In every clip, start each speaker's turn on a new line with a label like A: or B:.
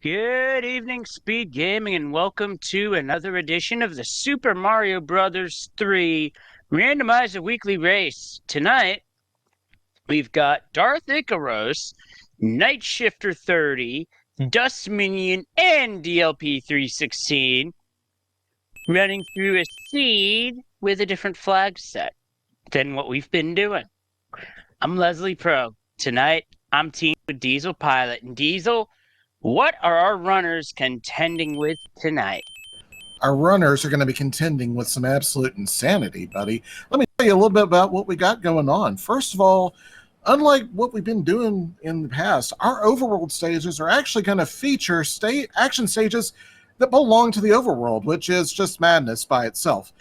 A: Good evening, Speed Gaming, and welcome to another edition of the Super Mario Bros. 3 Randomizer Weekly Race. Tonight, we've got Darth Icaros, Night Shifter 30, Dust Minion, and DLP 316 running through a seed with a different flag set than what we've been doing. I'm Leslie Pro. Tonight, I'm teamed with Diesel Pilot. And Diesel, what are our runners contending with tonight?
B: Our runners are going to be contending with some absolute insanity, buddy. Let me tell you a little bit about what we got going on. First of all, unlike what we've been doing in the past, our overworld stages are actually going to feature action stages that belong to the overworld, which is just madness by itself.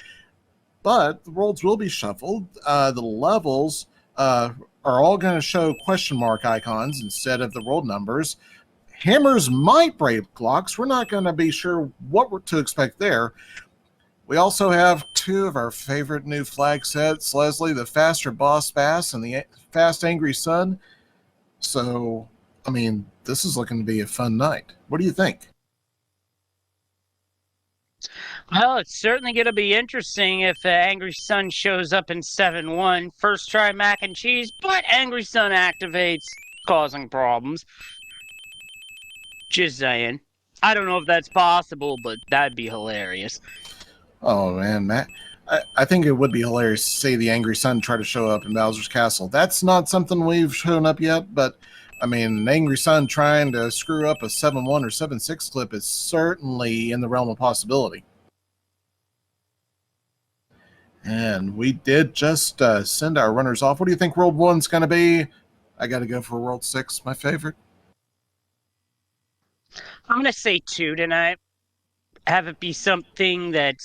B: But the worlds will be shuffled. The levels are all going to show question mark icons instead of the world numbers. Hammers might break locks. We're not going to be sure what to expect there. We also have two of our favorite new flag sets, Leslie, the Faster Boss Bass and the Fast Angry Sun. So, I mean, this is looking to be a fun night. What do you think?
A: Well, it's certainly going to be interesting if Angry Sun shows up in 7-1. First try mac and cheese, but Angry Sun activates, causing problems. Just saying. I don't know if that's possible, but that'd be hilarious.
B: Oh, man, Matt. I think it would be hilarious to see the Angry Sun try to show up in Bowser's Castle. That's not something we've shown up yet, but, I mean, an Angry Sun trying to screw up a 7-1 or 7-6 clip is certainly in the realm of possibility. And we did just send our runners off. What do you think World 1's going to be? I got to go for World 6, my favorite.
A: I'm going to say 2 tonight. Have it be something that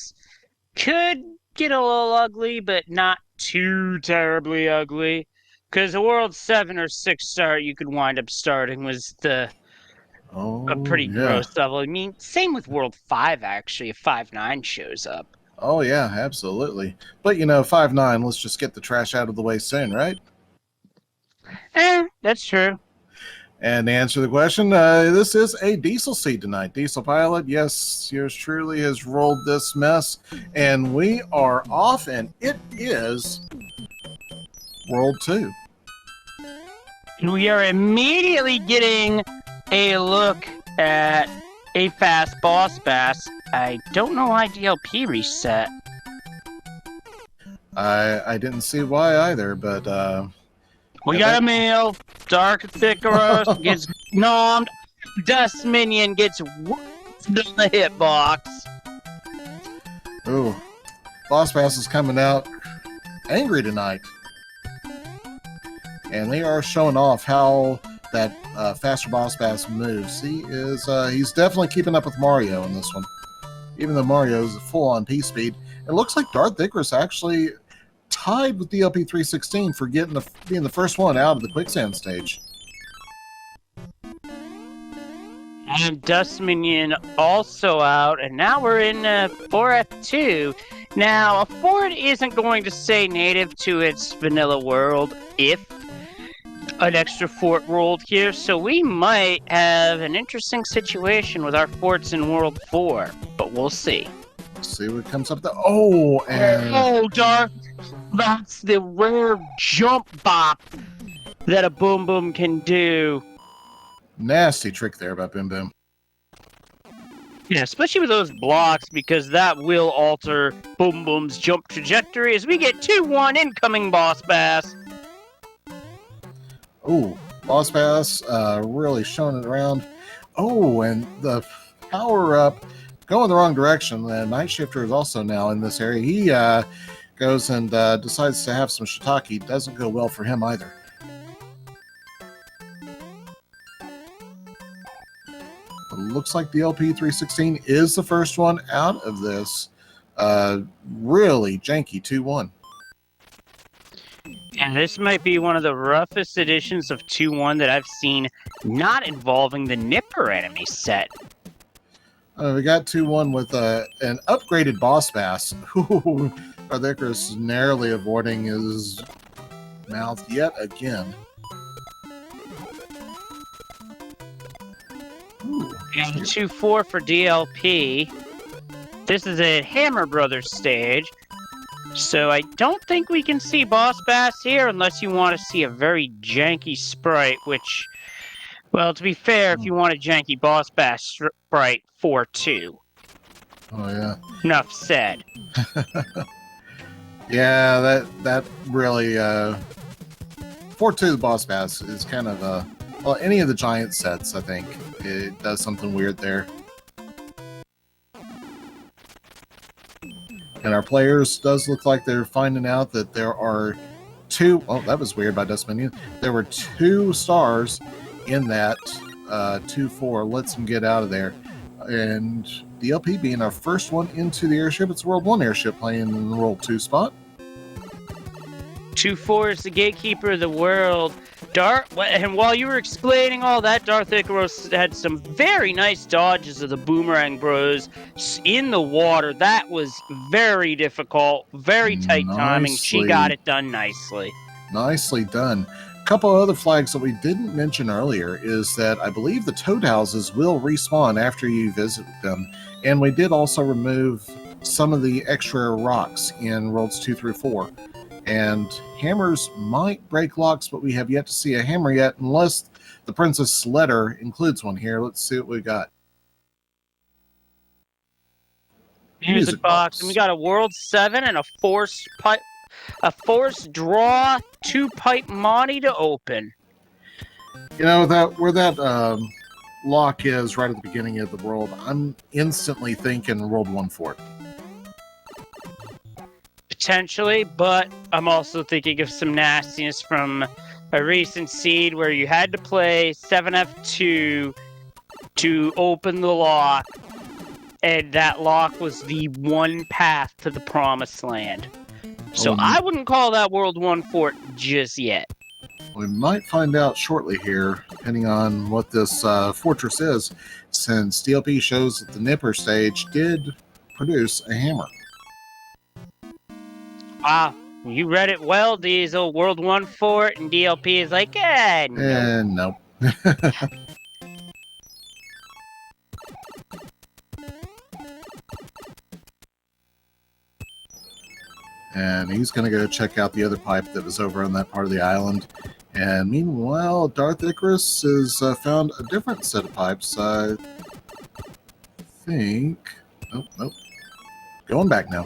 A: could get a little ugly, but not too terribly ugly. Because a World 7 or 6 start you could wind up starting was a pretty gross level. I mean, same with World 5, actually, if 5-9 shows up.
B: Oh, yeah, absolutely. But, 5-9, let's just get the trash out of the way soon, right?
A: That's true.
B: And to answer the question, this is a Diesel seed tonight. Diesel Pilot, yes, yours truly has rolled this mess. And we are off, and it is World 2.
A: And we are immediately getting a look at a Fast Boss Bass. I don't know why DLP reset.
B: I didn't see why either, but...
A: we got a meal. Dark Icaros gets nommed. Dust Minion gets whooped in the hitbox.
B: Ooh. Boss Bass is coming out angry tonight. And they are showing off how that Faster Boss Bass moves. He's definitely keeping up with Mario in this one. Even though Mario's full-on P-speed. It looks like Darth Icaros actually tied with DLP 316 for being the first one out of the quicksand stage.
A: And Dust Minion also out, and now we're in 4F2. Now, a Ford isn't going to stay native to its vanilla world if an extra fort rolled here, so we might have an interesting situation with our forts in World 4, but we'll see.
B: See what comes up there. Oh,
A: Darth! That's the rare jump bop that a Boom Boom can do.
B: Nasty trick there about Boom Boom.
A: Yeah, especially with those blocks, because that will alter Boom Boom's jump trajectory as we get 2-1 incoming Boss Bass.
B: Oh, Boss Bass really showing it around. Oh, and the power-up going the wrong direction. The Night Shifter is also now in this area. He goes and decides to have some shiitake. Doesn't go well for him either. It looks like the LP316 is the first one out of this really janky 2-1.
A: And this might be one of the roughest editions of 2-1 that I've seen not involving the Nipper enemy set.
B: We got 2-1 with an upgraded Boss Bass. Darth Icaros is narrowly avoiding his mouth yet again. Ooh.
A: And 2-4 for DLP. This is a Hammer Brothers stage. So I don't think we can see Boss Bass here unless you want to see a very janky sprite, which, well, to be fair, if you want a janky Boss Bass sprite, 4-2.
B: Oh, yeah.
A: Enough said.
B: Yeah, that really 4-2 Boss Bass is kind of well, any of the giant sets, I think it does something weird there. And our players does look like they're finding out that there are two. Oh, that was weird by Dust Minion. There were 2 stars in that 2-4. Lets them get out of there. And DLP being our first one into the airship. It's World 1 airship playing in the World 2 spot.
A: 2-4 is the gatekeeper of the world. And while you were explaining all that, Darth Icaros had some very nice dodges of the Boomerang Bros in the water. That was very difficult, very tight timing. She got it done nicely.
B: Nicely done. A couple of other flags that we didn't mention earlier is that I believe the toad houses will respawn after you visit them. And we did also remove some of the extra rocks in Worlds 2 through 4. And hammers might break locks, but we have yet to see a hammer yet, unless the Princess Letter includes one here. Let's see what we got.
A: Music box. And we got a World 7 and a force draw 2-pipe Monty to open.
B: You know, where that lock is right at the beginning of the world, I'm instantly thinking World 1 for it.
A: Potentially, but I'm also thinking of some nastiness from a recent seed where you had to play 7F2 to open the lock, and that lock was the one path to the promised land. So I wouldn't call that World 1 fort just yet.
B: We might find out shortly here, depending on what this fortress is, since DLP shows that the Nipper stage did produce a hammer.
A: Wow, you read it well, Diesel. World 1 fort, and DLP is like, no.
B: And nope. And he's going to go check out the other pipe that was over on that part of the island. And meanwhile, Darth Icarus has found a different set of pipes. I think... Nope. Going back now.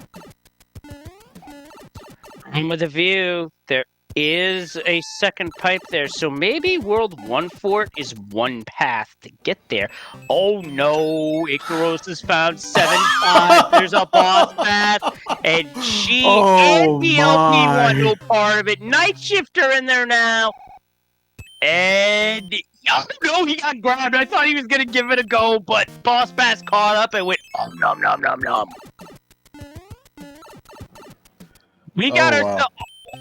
A: And with a view, there is a second pipe there, so maybe World 1 fort is one path to get there. Oh no, Icaros has found 7-5. There's a boss path, and she and DLP want no part of it. Night Shifter in there now, and oh no, he got grabbed. I thought he was gonna give it a go, but Boss Bass caught up and went, oh nom nom nom nom. We got ourselves.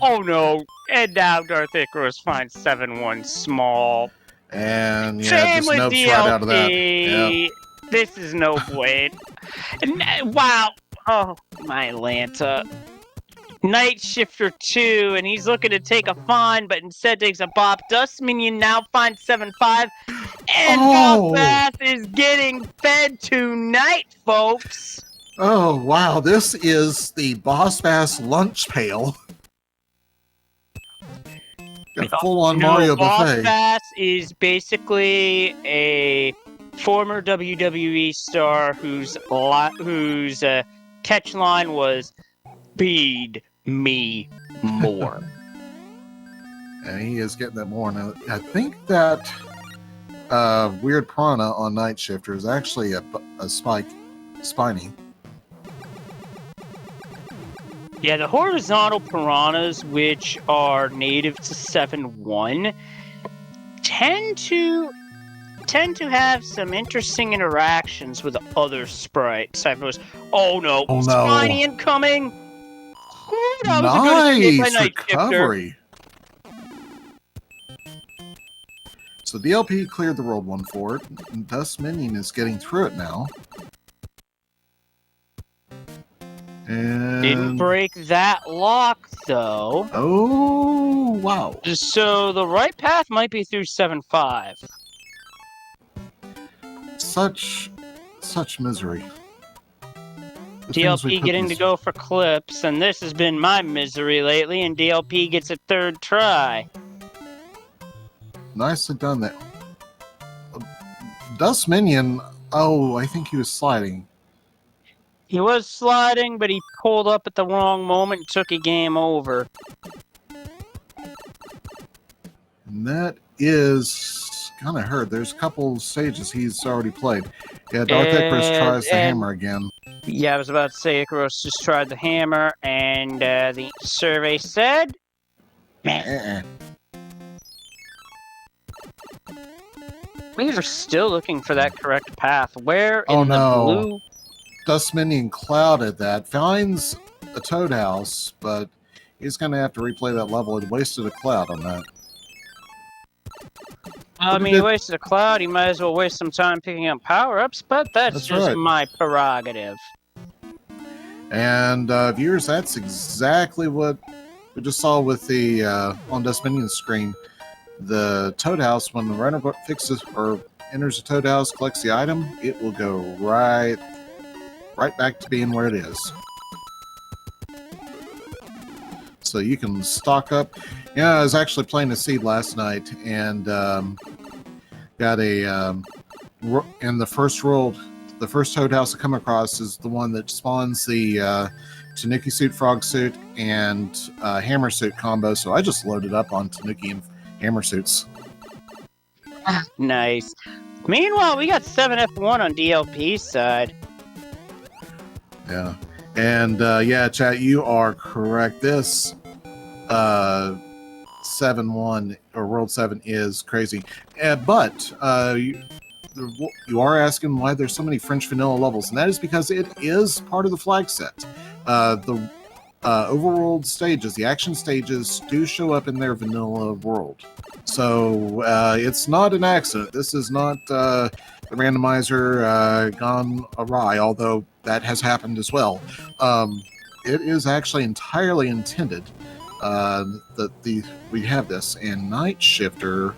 A: Oh no! And now Darth Icarus finds 7-1 small.
B: And yeah,
A: Same
B: just
A: with
B: nopes
A: DLP.
B: right out of that. Yep.
A: This is no way. Wow! Oh my Atlanta. Night Shifter 2, and he's looking to take a find, but instead takes a bop. Dust Minion now finds 7-5, and Boss Bass is getting fed tonight, folks.
B: Oh, wow. This is the Boss Bass lunch pail. Got a full-on Mario buffet.
A: Boss Bass is basically a former WWE star whose catch line was, "Feed me more."
B: And he is getting that more. Now, I think that Weird Piranha on Night Shifter is actually a spiny.
A: Yeah, the horizontal piranhas, which are native to 7-1, tend to have some interesting interactions with other sprites. Oh no, spiny incoming! Ooh, that was a good escape by Night
B: recovery. So DLP cleared the World 1 fort, and Dust Minion is getting through it now. And
A: didn't break that lock, though.
B: Oh, wow.
A: So the right path might be through 7-5.
B: such misery. The things we
A: DLP
B: put
A: getting
B: these-
A: to go for clips, and this has been my misery lately, and DLP gets a third try.
B: Nicely done there. Dust Minion, oh, I think he was sliding.
A: He was sliding, but he pulled up at the wrong moment and took a game over.
B: And that is kind of hurt. There's a couple stages he's already played. Yeah, Darth Icarus tries the hammer again.
A: Yeah, I was about to say Icarus just tried the hammer, and the survey said... Meh. We are still looking for that correct path. Where in the blue...
B: Dust Minion clouded that. Finds a Toad House, but he's going to have to replay that level. He wasted a cloud on that.
A: I mean, he wasted a cloud. He might as well waste some time picking up power-ups, but that's just
B: right.
A: my prerogative.
B: And viewers, that's exactly what we just saw with the on Dust Minion's screen. The Toad House, when the runner fixes or enters the Toad House, collects the item, it will go right back to being where it is. So you can stock up. Yeah, I was actually playing the Seed last night, and got a in the first world, the first Toad House I come across is the one that spawns the Tanuki suit, frog suit, and hammer suit combo. So I just loaded up on Tanuki and hammer suits.
A: Nice. Meanwhile, we got 7F1 on DLP's side.
B: Yeah. And yeah, chat, you are correct. This 7-1 or World 7 is crazy. But you are asking why there's so many French vanilla levels, and that is because it is part of the flag set. The overworld stages, the action stages, do show up in their vanilla world. So it's not an accident. This is not the randomizer gone awry, although that has happened as well. It is actually entirely intended that we have this. And Night Shifter,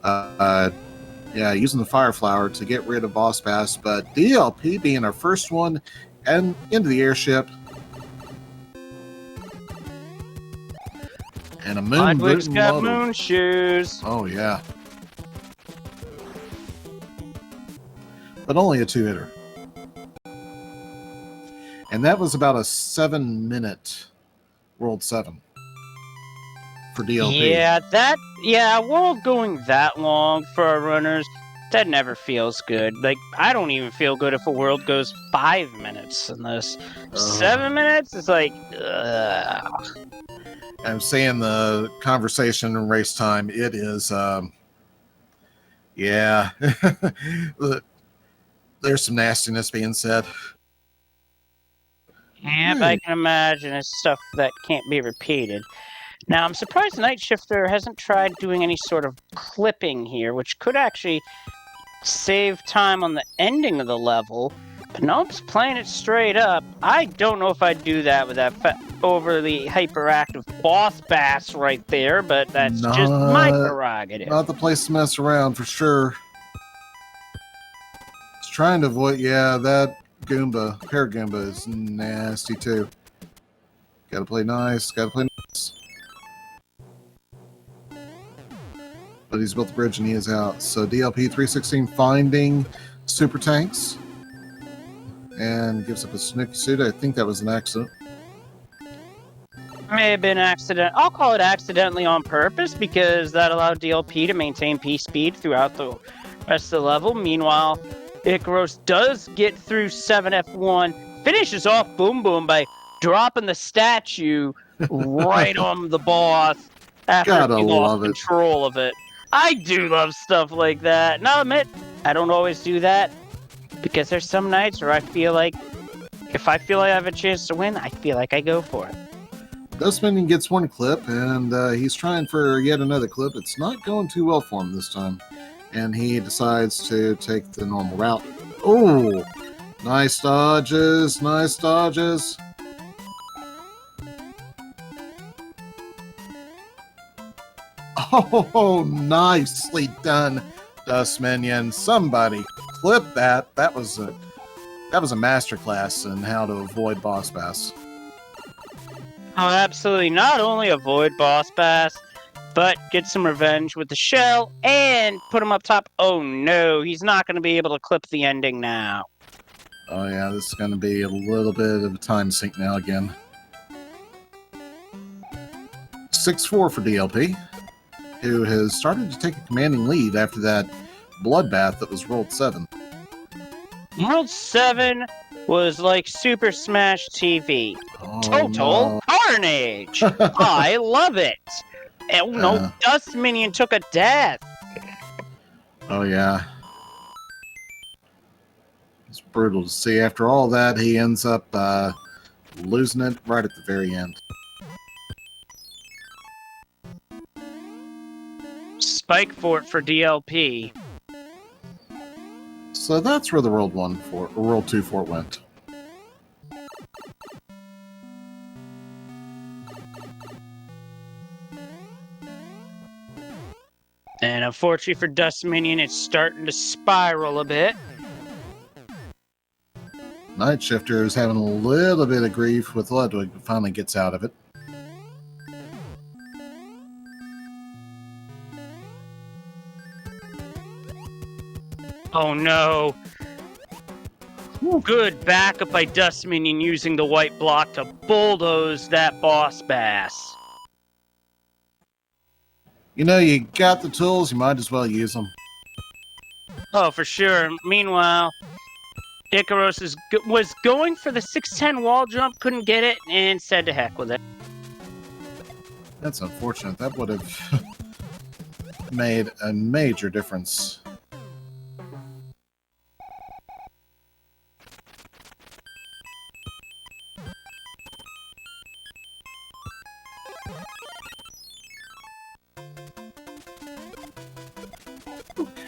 B: yeah, using the Fire Flower to get rid of Boss Bass, but DLP being our first one and into the airship. And a moon
A: Ludwig's got
B: model.
A: moon shoes.
B: Oh, yeah. But only a 2-hitter. And that was about a 7-minute World 7 for DLP.
A: Yeah, world going that long for our runners, that never feels good. Like, I don't even feel good if a world goes 5 minutes in this. 7 minutes? It's like, ugh.
B: I'm saying the conversation and race time, it is, yeah. There's some nastiness being said.
A: Yeah, but I can imagine it's stuff that can't be repeated. Now, I'm surprised Night Shifter hasn't tried doing any sort of clipping here, which could actually save time on the ending of the level. But nope's playing it straight up. I don't know if I'd do that with that overly hyperactive Boss Bass right there, but that's just my prerogative.
B: Not the place to mess around, for sure. It's trying to avoid, yeah, that Goomba, Pair Goomba is nasty too. Gotta play nice, gotta play nice. But he's built the bridge and he is out. So DLP 316 finding super tanks. And gives up a Tanuki suit. I think that was an accident.
A: May have been accident. I'll call it accidentally on purpose because that allowed DLP to maintain P speed throughout the rest of the level. Meanwhile, Icarus does get through 7F1, finishes off Boom Boom by dropping the statue right on the boss after he lost control of it. I do love stuff like that. And I'll admit, I don't always do that because there's some nights where I feel like if I feel like I have a chance to win, I feel like I go for it.
B: Dust Minion gets one clip, and he's trying for yet another clip. It's not going too well for him this time. And he decides to take the normal route. Oh, nice dodges, nice dodges. Oh, nicely done, Dust Minion. Somebody clip that. That was a masterclass in how to avoid boss bass.
A: Oh, absolutely. Not only avoid boss bass, but get some revenge with the shell and put him up top. Oh no, he's not going to be able to clip the ending now.
B: Oh yeah, this is going to be a little bit of a time sink now again. 6-4 for DLP, who has started to take a commanding lead after that bloodbath that was World 7.
A: World 7 was like Super Smash TV.
B: Oh,
A: Total
B: no.
A: carnage! I love it! Oh no, Dust Minion took a death!
B: Oh yeah. It's brutal to see. After all that, he ends up losing it right at the very end.
A: Spike Fort for DLP.
B: So that's where the World 2 fort went.
A: And unfortunately for Dust Minion, it's starting to spiral a bit.
B: Night Shifter is having a little bit of grief with Ludwig, but finally gets out of it.
A: Oh no. Good backup by Dust Minion using the white block to bulldoze that boss bass.
B: You know, you got the tools, you might as well use them.
A: Oh, for sure. Meanwhile, Icarus was going for the 610 wall jump, couldn't get it, and said to heck with it.
B: That's unfortunate. That would have made a major difference.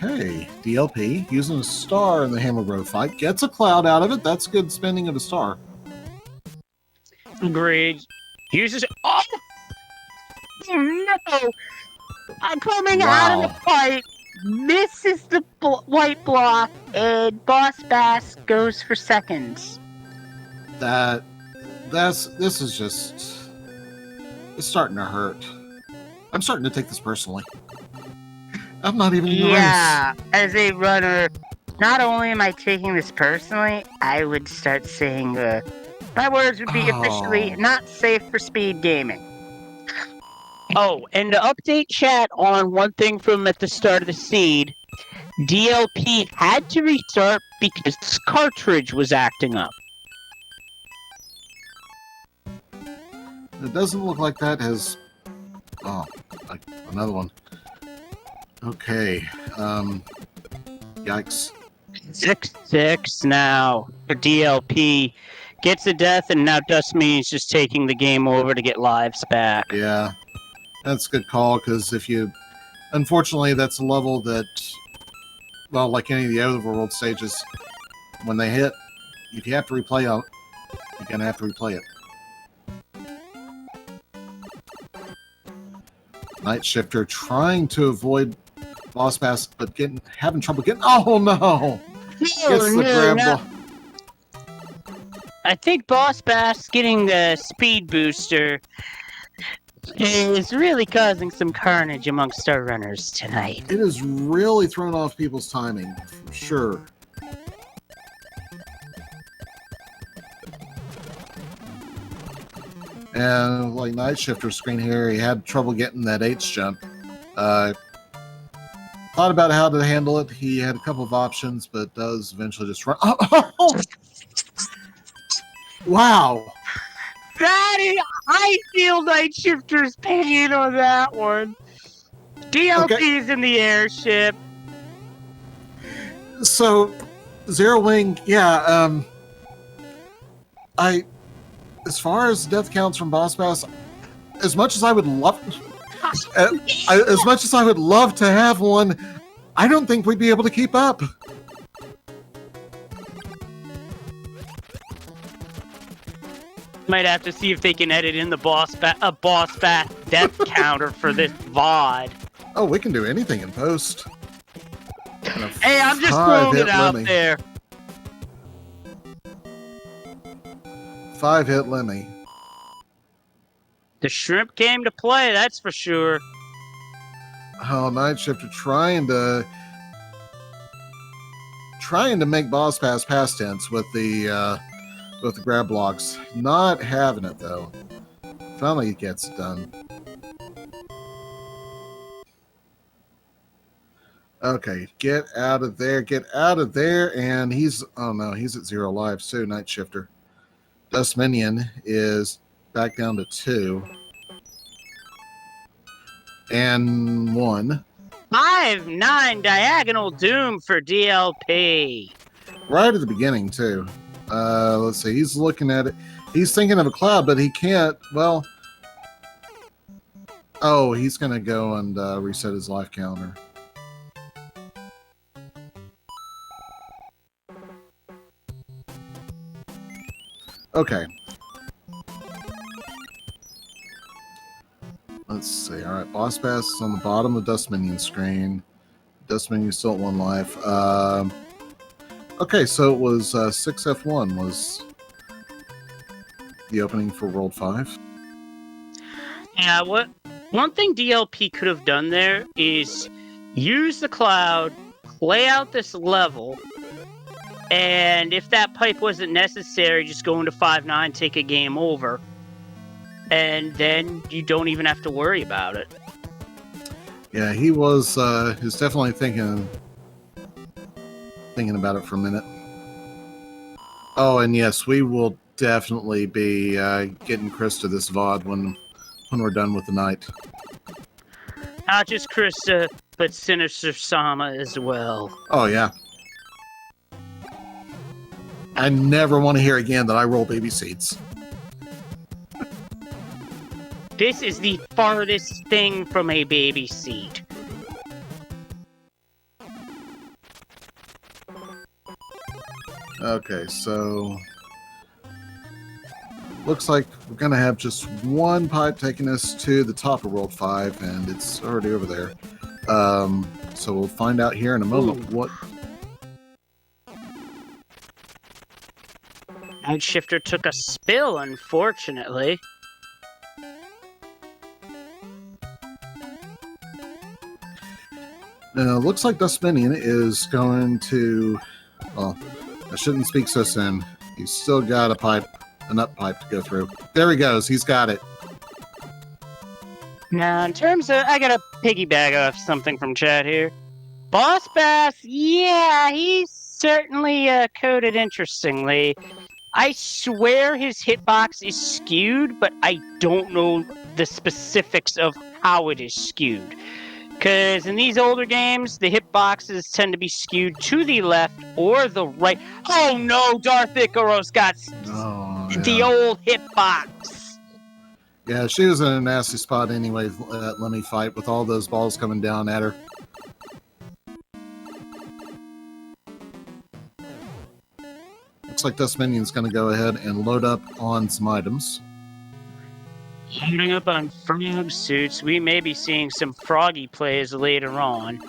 B: Okay, DLP, using a star in the Hammer Bro fight, gets a cloud out of it. That's good spending of a star.
A: Agreed. Uses... Oh! No! Coming out of the fight, misses the white block, and Boss Bass goes for seconds.
B: This is just... It's starting to hurt. I'm starting to take this personally. I'm not even in the race.
A: As a runner, not only am I taking this personally, I would start saying, my words would be officially not safe for speed gaming. Oh, and to update chat on one thing from at the start of the seed, DLP had to restart because this cartridge was acting up.
B: It doesn't look like that has... Oh, another one. Okay, yikes.
A: 6-6 now for DLP. Gets a death, and now Dust Means just taking the game over to get lives back.
B: Yeah, that's a good call, because if you... Unfortunately, that's a level that, well, like any of the overworld stages, when they hit, if you have to replay it, you're going to have to replay it. Night Shifter trying to avoid Boss Bass, but having trouble getting... Oh, no! Gets the grab block.
A: I think Boss Bass getting the speed booster is really causing some carnage amongst our runners tonight.
B: It has really thrown off people's timing, for sure. And like Night Shifter's screen here, he had trouble getting that H jump. Thought about how to handle it. He had a couple of options, but does eventually just run. Oh! Wow!
A: I feel Night Shifter's pain on that one. DLP's in the airship.
B: So, Zero Wing, yeah, as far as death counts from Boss Bass, as much as I would love to have one, I don't think we'd be able to keep up.
A: Might have to see if they can edit in the Boss Bass death counter for this VOD.
B: Oh, we can do anything in post.
A: Hey, I'm just throwing it out
B: Lemmy.
A: there.
B: 5-hit Lemmy.
A: The shrimp came to play, that's for sure.
B: Oh, Night Shifter trying to make boss pass past tense with the grab blocks. Not having it though. Finally he gets it done. Okay, get out of there, and he's at 0 lives too, Night Shifter. Dust Minion is back down to 2. And 1.
A: 5-9 Diagonal Doom for DLP.
B: Right at the beginning, too. Let's see. He's looking at it. He's thinking of a cloud, but he can't. Well, oh, he's going to go and reset his life counter. Okay. Let's see. All right, boss pass is on the bottom of Dust Minion screen. Dust Minion still at 1 life. Okay, so it was 6F1 was the opening for World 5.
A: Yeah, one thing DLP could have done there is use the cloud, play out this level, and if that pipe wasn't necessary, just go into 5-9, take a game over. And then you don't even have to worry about it.
B: Yeah, he was definitely thinking about it for a minute. Oh, and yes, we will definitely be getting Chris to this VOD when we're done with the night.
A: Not just Krista, but Sinister Sama as well.
B: Oh, yeah. I never want to hear again that I roll baby seats.
A: This is the farthest thing from a baby seat.
B: Okay, so looks like we're going to have just one pipe taking us to the top of World 5, and it's already over there. So we'll find out here in a moment what...
A: Night Shifter took a spill, unfortunately.
B: Looks like Dust Minion is going to... Well, I shouldn't speak so soon. He's still got a nut pipe to go through. There he goes. He's got it.
A: Now, in terms of... I gotta piggyback off something from chat here. Boss Bass, yeah, he's certainly coded interestingly. I swear his hitbox is skewed, but I don't know the specifics of how it is skewed. Because in these older games, the hitboxes tend to be skewed to the left or the right. Oh no, Darth Icaros got the old hitbox.
B: Yeah, she was in a nasty spot anyway, that Lemmy fight, with all those balls coming down at her. Looks like Dust Minion's going to go ahead and load up on some items.
A: Loading up on frog suits, we may be seeing some froggy plays later on.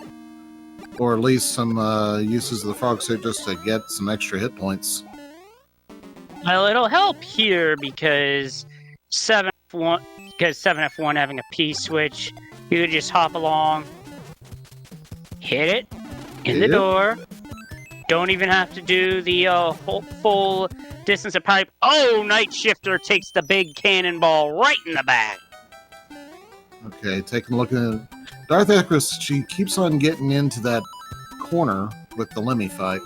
B: Or at least some uses of the frog suit just to get some extra hit points.
A: Well, it'll help here because 7F1 having a P switch, you could just hop along, hit it in the door. Don't even have to do the full distance of pipe. Oh, Night Shifter takes the big cannonball right in the back.
B: Okay, taking a look at Darth Icarus. She keeps on getting into that corner with the Lemmy fight.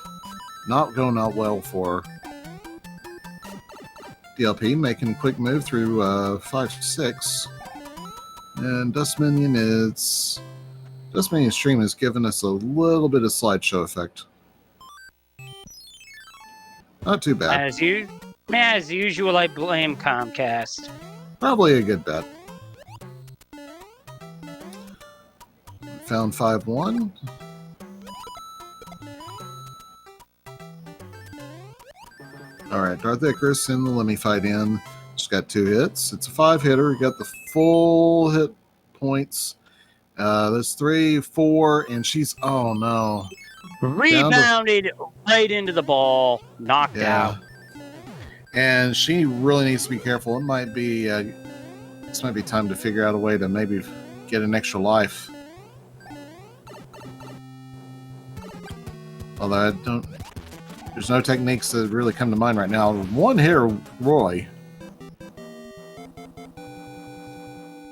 B: Not going out well for her. DLP making a quick move through 5-6. And Dust Minion's stream has given us a little bit of slideshow effect. Not too bad.
A: As usual, I blame Comcast.
B: Probably a good bet. Found 5-1. Alright, Darth Icarus in the Lemmy fight in. She's got 2 hits. It's a 5-hitter. We got the full hit points. There's 3, 4, and she's... Oh, no.
A: Rebounded right into the ball, knocked out.
B: And she really needs to be careful. It might be this might be time to figure out a way to maybe get an extra life. Although there's no techniques that really come to mind right now. One here, Roy.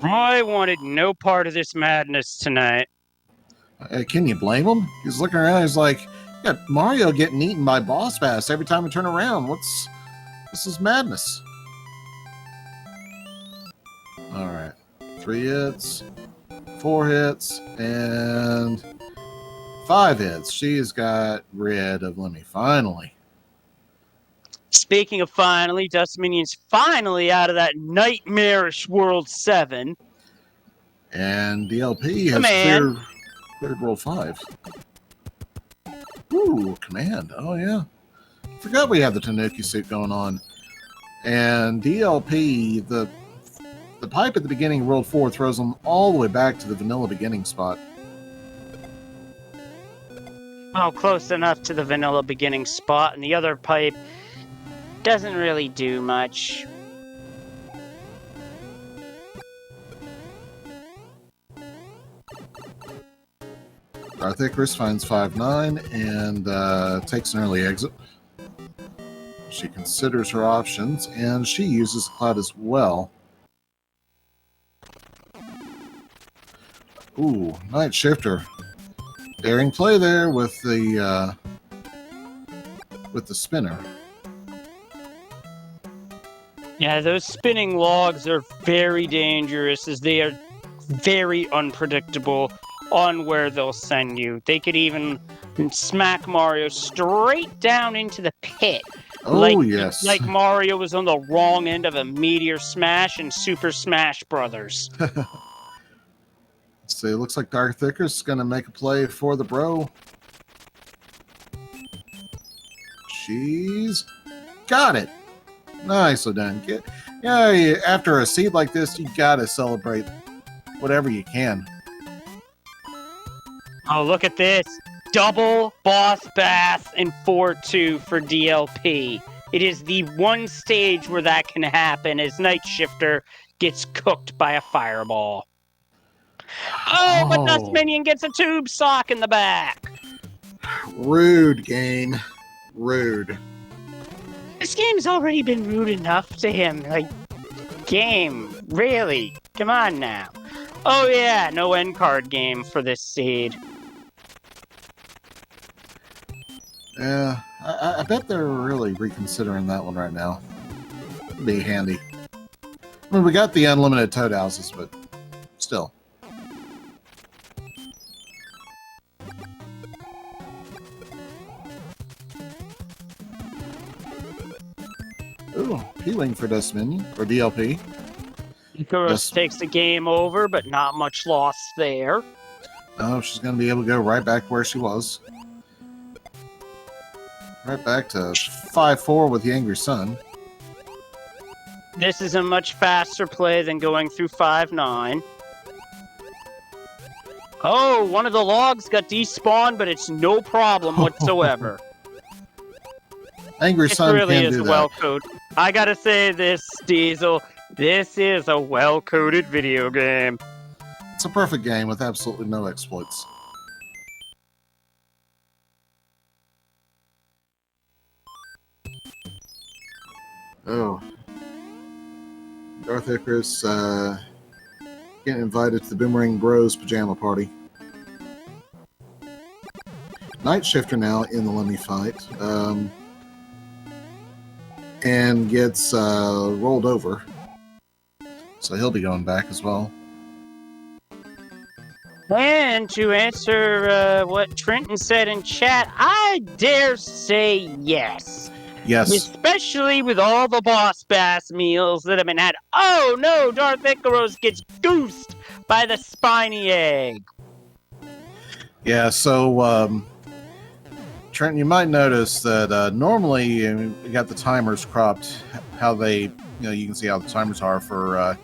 A: Roy wanted no part of this madness tonight.
B: Can you blame him? He's looking around. He's like, "Yeah, Mario getting eaten by Boss Bass every time I turn around. This is madness." All right, 3 hits, 4 hits, and 5 hits. She's got rid of Lemmy finally.
A: Speaking of finally, Dust Minion's finally out of that nightmarish World 7.
B: And DLP has cleared World 5. Ooh, command. Oh, yeah. Forgot we had the Tanuki suit going on. And DLP, the pipe at the beginning of World 4 throws them all the way back to the vanilla beginning spot.
A: Oh, close enough to the vanilla beginning spot, and the other pipe doesn't really do much.
B: Darth Icarus finds 5-9 and takes an early exit. She considers her options, and she uses the cloud as well. Ooh, Night Shifter. Daring play there with the spinner.
A: Yeah, those spinning logs are very dangerous as they are very unpredictable on where they'll send you. They could even smack Mario straight down into the pit.
B: Oh, yes.
A: Like Mario was on the wrong end of a Meteor Smash in Super Smash Brothers.
B: So it looks like Darth Icarus is going to make a play for the bro. She's got it. Nicely done. After a seed like this, you got to celebrate whatever you can.
A: Oh, look at this. Double Boss Bass in 4-2 for DLP. It is the one stage where that can happen as Night Shifter gets cooked by a fireball. Oh, but Dust Minion gets a tube sock in the back.
B: Rude game. Rude.
A: This game's already been rude enough to him. Like, game, really? Come on now. Oh yeah, no end card game for this seed.
B: Yeah, I bet they're really reconsidering that one right now. It'd be handy. I mean, we got the unlimited toad houses, but still. Ooh, healing for Dust Minion, or DLP.
A: Icarus takes the game over, but not much loss there.
B: Oh, she's going to be able to go right back where she was. Right back to 5-4 with the Angry Sun.
A: This is a much faster play than going through 5-9. Oh, one of the logs got despawned, but it's no problem whatsoever.
B: Angry Sun
A: really
B: can
A: is
B: do that.
A: well coded. I gotta say this, Diesel. This is a well-coded video game.
B: It's a perfect game with absolutely no exploits. Oh. Darth Icarus getting invited to the Boomerang Bros pajama party. Night Shifter now in the Lemmy fight. And gets rolled over. So he'll be going back as well.
A: And to answer what Trenton said in chat, I dare say yes.
B: Yes.
A: Especially with all the Boss Bass meals that have been had. Oh no, Darth Icarus gets goosed by the spiny egg.
B: Yeah, so Trent, you might notice that normally we got the timers cropped, how they, you can see how the timers are for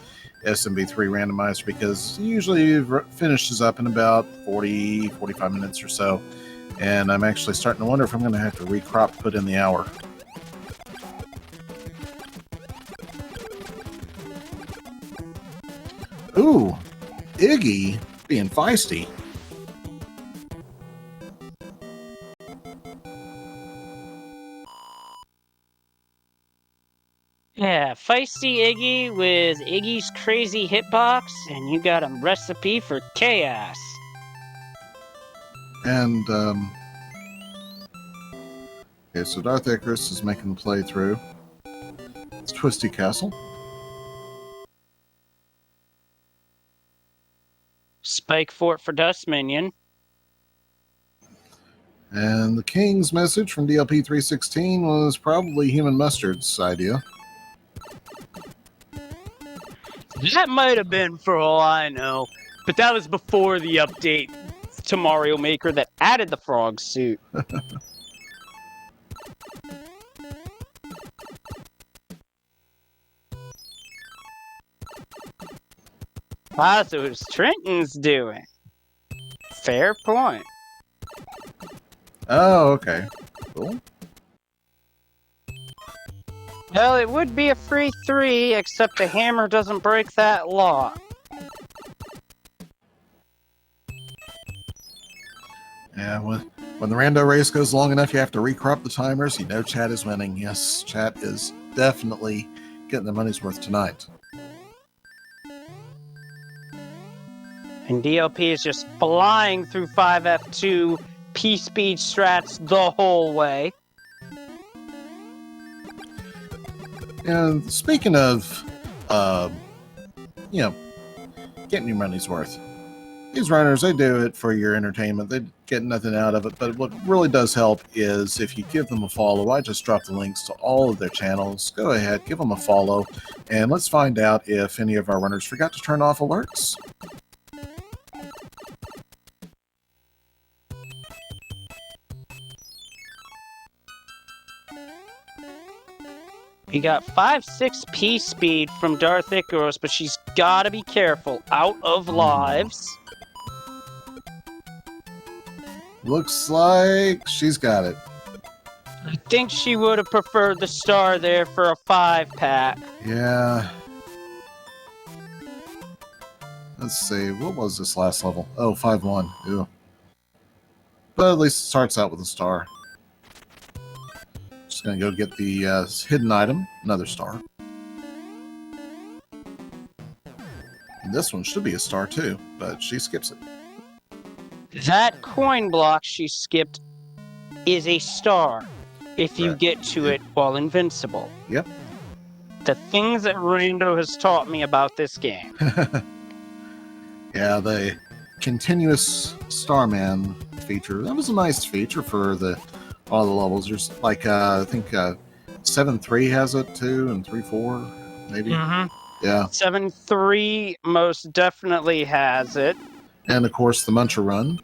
B: SMB3 randomizer, because it usually finishes up in about 40, 45 minutes or so. And I'm actually starting to wonder if I'm going to have to recrop, put in the hour. Ooh, Iggy being feisty.
A: Yeah, feisty Iggy with Iggy's crazy hitbox, and you got a recipe for chaos.
B: And, okay, so Darth Icarus is making the playthrough. It's Twisty Castle.
A: Spike Fort for Dust Minion.
B: And the King's message from DLP 316 was probably Human Mustard's idea.
A: That might have been, for all I know, but that was before the update to Mario Maker that added the frog suit. Wow, so it's Trenton's doing. Fair point.
B: Oh, okay. Cool.
A: Well, it would be a free 3, except the hammer doesn't break that law.
B: Yeah, when the rando race goes long enough, you have to recrop the timers. You know chat is winning. Yes, chat is definitely getting their money's worth tonight.
A: And DLP is just flying through 5F2 P-speed strats the whole way.
B: And speaking of, you know, getting your money's worth, these runners, they do it for your entertainment. They get nothing out of it. But what really does help is if you give them a follow. I just dropped the links to all of their channels. Go ahead, give them a follow, and let's find out if any of our runners forgot to turn off alerts.
A: We got 5-6 P-speed from Darth Icarus, but she's gotta be careful. Out of lives.
B: Looks like she's got it.
A: I think she would have preferred the star there for a 5-pack.
B: Yeah. Let's see. What was this last level? Oh, 5-1. Ew. But at least it starts out with a star. Just gonna go get the hidden item. Another star. And this one should be a star too, but she skips it.
A: That coin block she skipped is a star if you get to it while invincible.
B: Yep.
A: The things that Rando has taught me about this game.
B: Yeah, the continuous Starman feature. That was a nice feature for all the levels. There's like I think 7.3 has it too, and 3.4 maybe.
A: Mm-hmm.
B: Yeah.
A: 7.3 most definitely has it.
B: And of course the Muncher Run.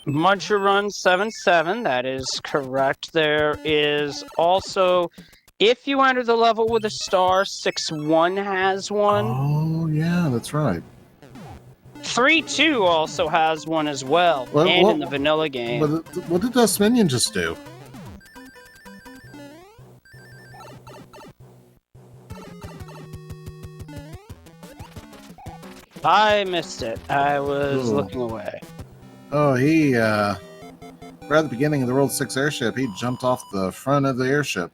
A: Muncher Run 7.7, that is correct. There is also, if you enter the level with a star, 6.1 has one.
B: Oh yeah, that's right.
A: 3.2 also has one as well, in the vanilla game.
B: What did Dust Minion just do?
A: I missed it. I was looking away.
B: Oh, he, right at the beginning of the World 6 airship, he jumped off the front of the airship.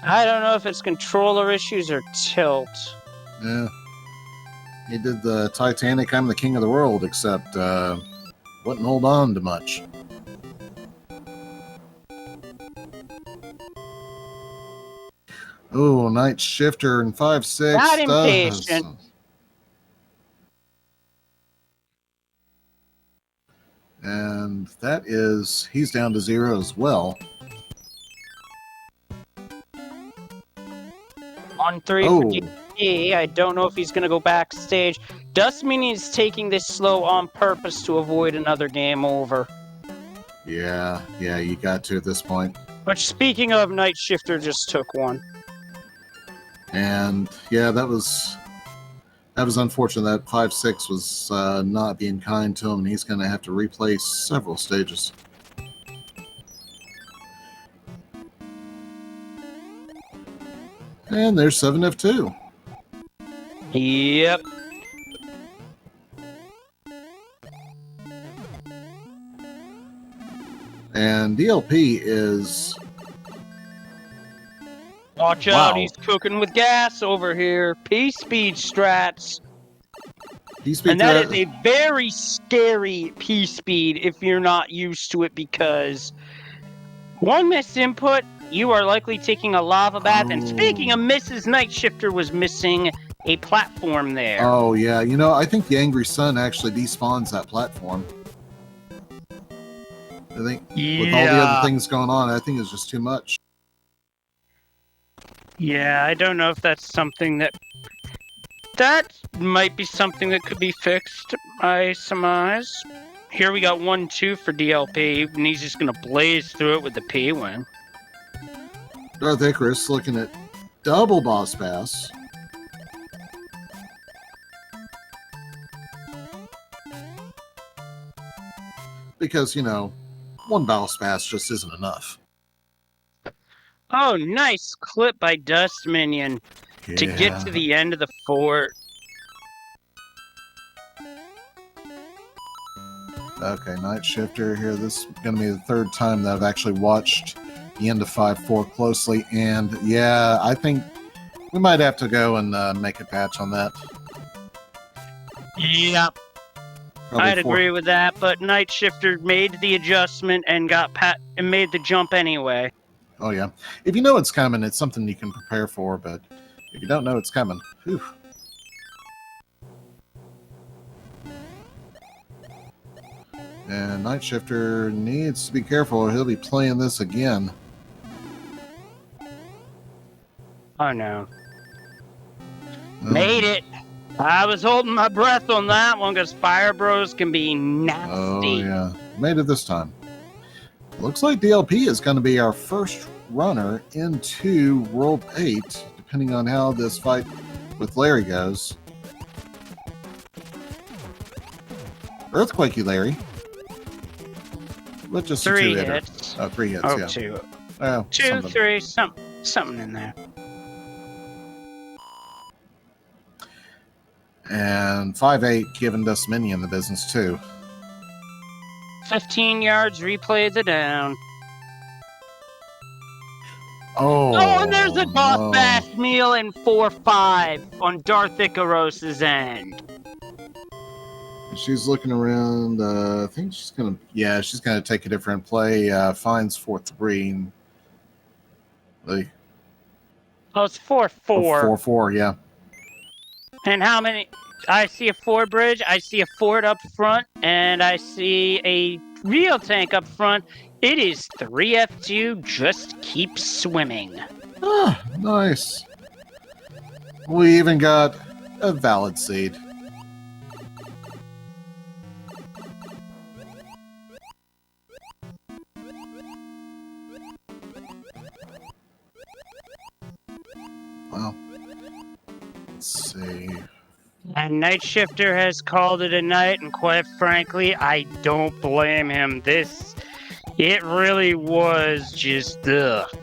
A: I don't know if it's controller issues or tilt.
B: Yeah. He did the Titanic, I'm the king of the world, except, wouldn't hold on to much. Oh, Night Shifter and 5.6.
A: Not impatient.
B: And that is, he's down to 0 as well.
A: On 3 for DP. I don't know if he's going to go backstage. Dust Minion is taking this slow on purpose to avoid another game over.
B: Yeah, you got to at this point.
A: But speaking of, Night Shifter just took one.
B: And yeah, that was That was unfortunate that 5-6 was not being kind to him, and he's going to have to replay several stages. And there's 7F2.
A: Yep.
B: And DLP is...
A: Watch out, he's cooking with gas over here. P-speed strats. And that is a very scary P-speed if you're not used to it, because one missed input, you are likely taking a lava bath. And speaking of misses, Night Shifter was missing a platform there.
B: Oh, yeah. You know, I think the Angry Sun actually despawns that platform. I think with all the other things going on, I think it's just too much.
A: Yeah, I don't know if that's something that... That might be something that could be fixed, I surmise. Here we got 1-2 for DLP, and he's just going to blaze through it with the P-win.
B: Darth Icarus looking at double boss pass. Because, you know, one boss pass just isn't enough.
A: Oh, nice clip by Dust Minion to get to the end of the fort.
B: Okay, Night Shifter here. This is going to be the third time that I've actually watched the end of 5-4 closely. And, yeah, I think we might have to go and make a patch on that.
A: Yep. I'd agree with that, but Night Shifter made the adjustment and made the jump anyway.
B: Oh, yeah. If you know it's coming, it's something you can prepare for, but if you don't know it's coming, whew. And Night Shifter needs to be careful, or he'll be playing this again.
A: Oh, no. Made it! I was holding my breath on that one, because Fire Bros can be nasty.
B: Oh, yeah. Made it this time. Looks like DLP is going to be our first runner into World 8, depending on how this fight with Larry goes. Earthquakey Larry. But just
A: 3 hits.
B: Oh, 3 hits,
A: oh,
B: yeah.
A: 2.
B: Oh,
A: 2,
B: something.
A: 3, something in there.
B: And 5-8 giving Dust Minion the business, too.
A: 15 yards, replay the down.
B: Oh,
A: and there's a boss bash meal in 4-5 on Darth Icarus's end.
B: She's looking around. I think she's going to... she's going to take a different play. Finds 4-3. Like,
A: oh, it's 4-4.
B: 4-4, yeah.
A: And how many... I see a 4 bridge, I see a fort up front, and I see a real tank up front. It is 3F2, just keep swimming.
B: Ah, nice. We even got a valid seed. Wow. Let's see.
A: And Night Shifter has called it a night, and quite frankly, I don't blame him. It really was just, ugh. Yeah.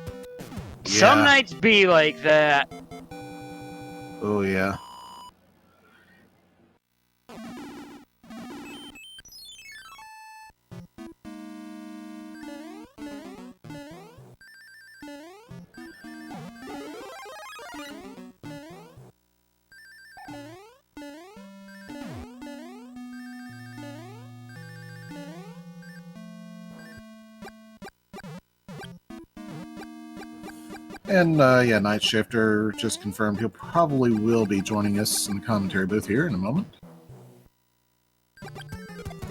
A: Some nights be like that.
B: Oh, yeah. And, Night Shifter just confirmed he'll probably will be joining us in the commentary booth here in a moment.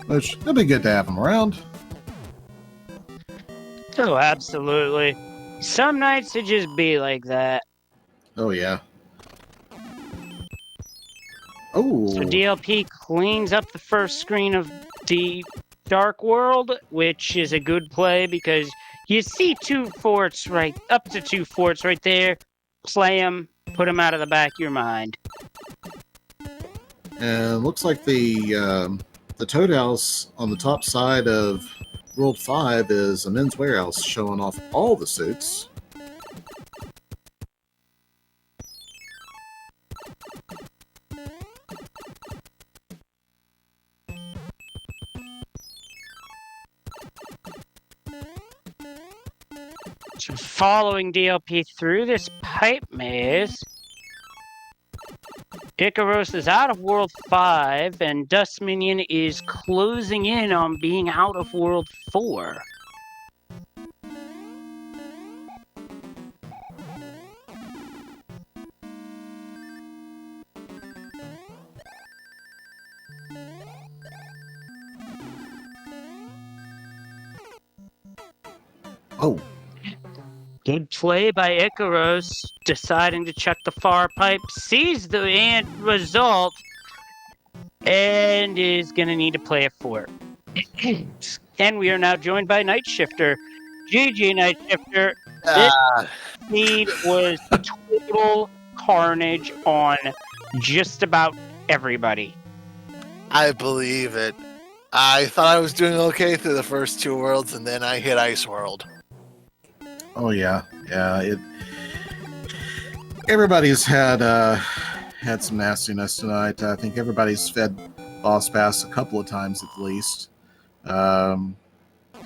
B: Which, it'll be good to have him around.
A: Oh, absolutely. Some nights it just be like that.
B: Oh, yeah. Oh.
A: So DLP cleans up the first screen of the Dark World, which is a good play because you see 2 forts up to 2 forts right there. Play them, put them out of the back of your mind.
B: And looks like the Toad House on the top side of World 5 is a men's warehouse showing off all the suits.
A: So following DLP through this pipe maze, Icaros is out of World 5, and Dust Minion is closing in on being out of World 4.
B: Oh,
A: Good play by Icaros, deciding to check the far pipe, sees the end result, and is going to need to play it for it. And we are now joined by Night Shifter. GG Night Shifter. This speed was total carnage on just about everybody.
C: I believe it. I thought I was doing okay through the first two worlds, and then I hit Ice World.
B: oh yeah, yeah. Everybody's had some nastiness tonight. I think everybody's fed Boss Pass a couple of times at least. And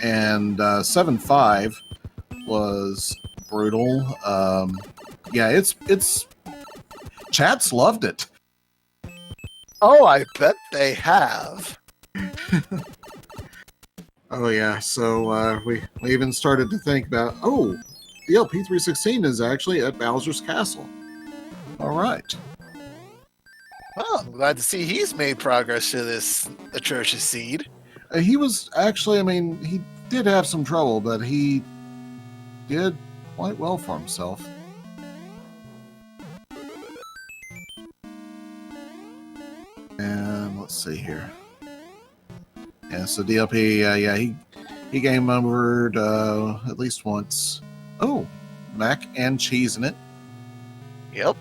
B: 7-5 was brutal. Yeah, it's chat's loved it.
C: Oh, I bet they have.
B: Oh yeah, so we even started to think about, oh, DLP 316 is actually at Bowser's Castle. All right.
C: Well, I'm glad to see he's made progress to this atrocious seed.
B: He was actually, I mean, he did have some trouble, but he did quite well for himself. And let's see here. Yeah, so DLP, yeah, he game overed at least once. Oh, mac and cheese in it.
C: Yep.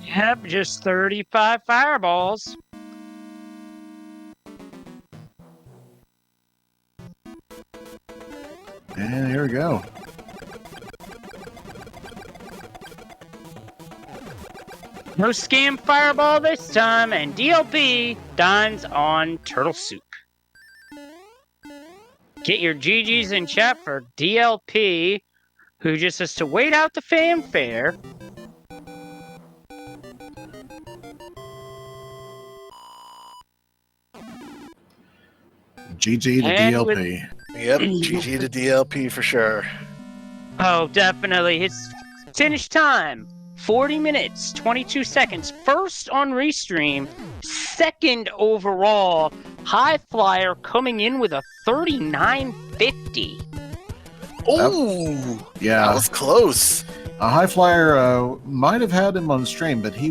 A: Yep, just 35 fireballs.
B: And here we go.
A: No scam fireball this time, and DLP dines on turtle soup. Get your GGs in chat for DLP, who just has to wait out the fanfare.
B: GG to
A: And
B: DLP.
C: Yep, GG to DLP for sure.
A: Oh, definitely. His finish time, 40 minutes, 22 seconds. First on Restream, second overall. High Flyer coming in with a 39.50.
C: Oh,
B: Yeah.
C: that was close.
B: A High Flyer might have had him on stream, but he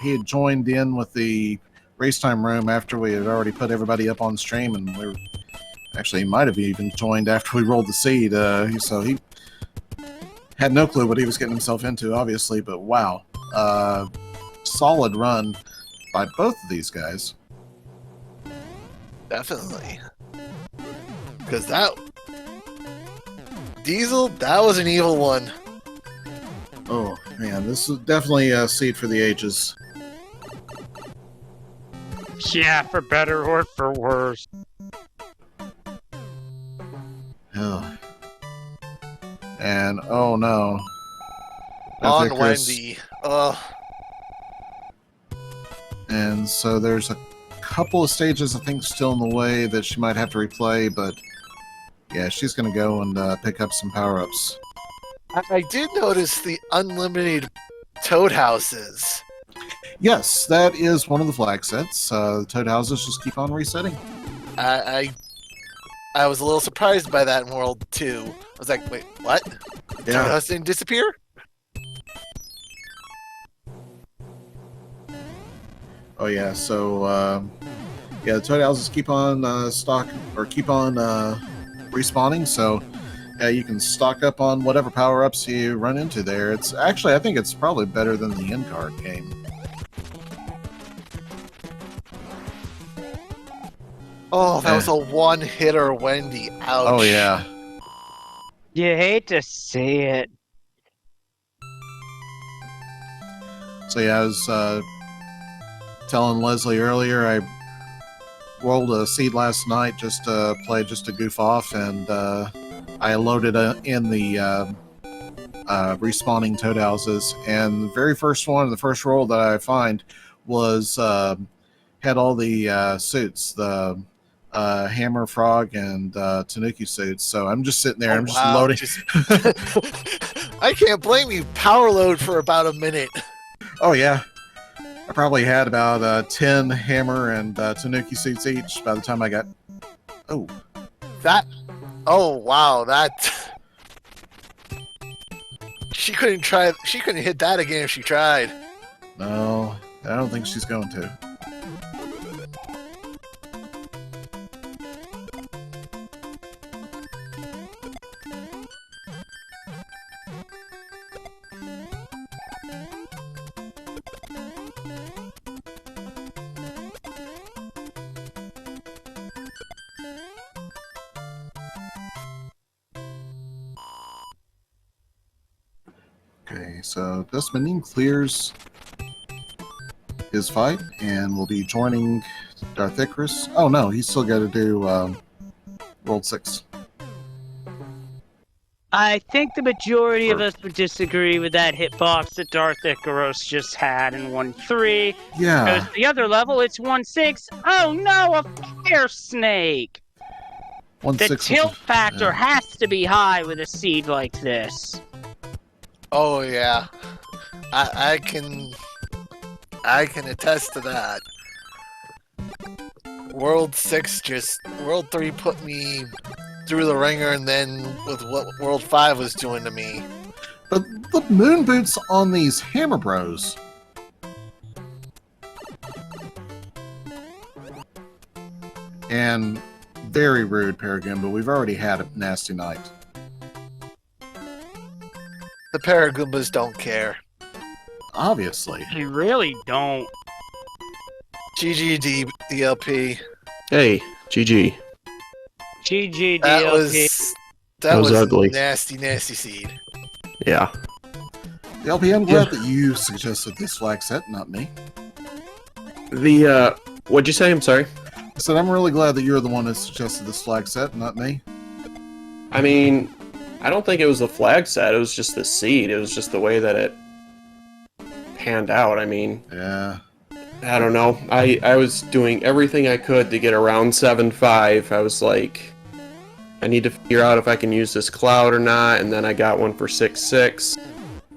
B: had joined in with the race time room after we had already put everybody up on stream, and we were actually, he might have even joined after we rolled the seed. So he had no clue what he was getting himself into, obviously. But wow, solid run by both of these guys.
C: Definitely. Because that Diesel, that was an evil one.
B: Oh man, this is definitely a seed for the ages.
A: Yeah, for better or for worse.
B: Oh. And oh no.
C: On
B: Icarus.
C: Wendy.
B: And so there's a couple of stages I think still in the way that she might have to replay, but yeah, she's going to go and pick up some power-ups.
C: I did notice the unlimited Toad houses.
B: Yes, that is one of the flag sets. The Toad houses just keep on resetting.
C: I was a little surprised by that in World 2. I was like, wait, what? The Toad house didn't disappear?
B: Oh yeah, so yeah, the Toad houses keep on keep on respawning. So You can stock up on whatever power-ups you run into there. It's actually, I think it's probably better than the in-card game.
C: Oh, that was a one-hitter Wendy. Ouch.
B: Oh yeah.
A: You hate to see it.
B: So yeah, I was telling Leslie earlier, I rolled a seed last night just to play, just to goof off, and I loaded in the respawning toad houses, and the very first one, the first roll that I find was had all the suits, the hammer, frog, and tanuki suits. So I'm just sitting there, I'm just loading.
C: I can't blame you. Power load for about a minute.
B: Oh yeah, I probably had about 10 hammer and tanuki suits each by the time I got. Oh,
C: that. Oh wow, that. She couldn't try. She couldn't hit that again if she tried.
B: no, I don't think she's going to. Okay, so Desmondine clears his fight and will be joining Darth Icarus. Oh no, he's still got to do World 6.
A: I think the majority of us would disagree with that hitbox that Darth Icarus just had in 1-3.
B: Yeah.
A: Because the other level, it's 1-6. Oh no, a fire snake! The
B: 1-6
A: tilt factor has to be high with a seed like this.
C: Oh yeah, I can attest to that. World 6 World 3 put me through the ringer, and then with what World 5 was doing to me.
B: But the moon boots on these hammer bros. And very rude, Paragon, but we've already had a nasty night.
C: The Paragoombas don't care.
B: Obviously.
A: You really don't.
C: GG DLP.
D: Hey, GG.
A: GG
C: That
A: DLP.
C: was
D: ugly.
C: Nasty seed.
D: Yeah.
B: LP, I'm glad that you suggested this flag set, not me.
D: What'd you say? I'm sorry.
B: I said I'm really glad that you're the one that suggested this flag set, not me.
D: I mean, I don't think it was the flag set, it was just the seed. It was just the way that it panned out. I mean,
B: Yeah.
D: I don't know. I was doing everything I could to get around 7-5. I was like, I need to figure out if I can use this cloud or not, and then I got one for 6-6.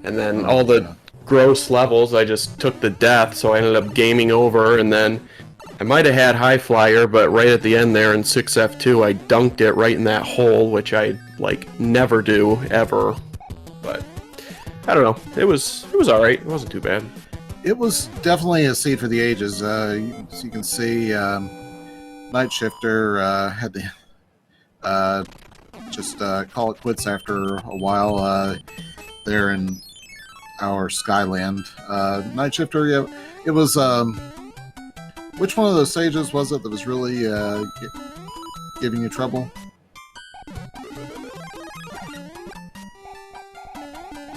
D: And then all the gross levels, I just took the death, so I ended up gaming over, and then I might have had high flyer, but right at the end there in 6F2, I dunked it right in that hole, which I like never do ever. But I don't know. It was all right. It wasn't too bad.
B: It was definitely a seed for the ages. So you can see, Night Shifter had to just call it quits after a while there in our Skyland. Night Shifter, yeah, it was. Which one of those stages was it that was really giving you trouble?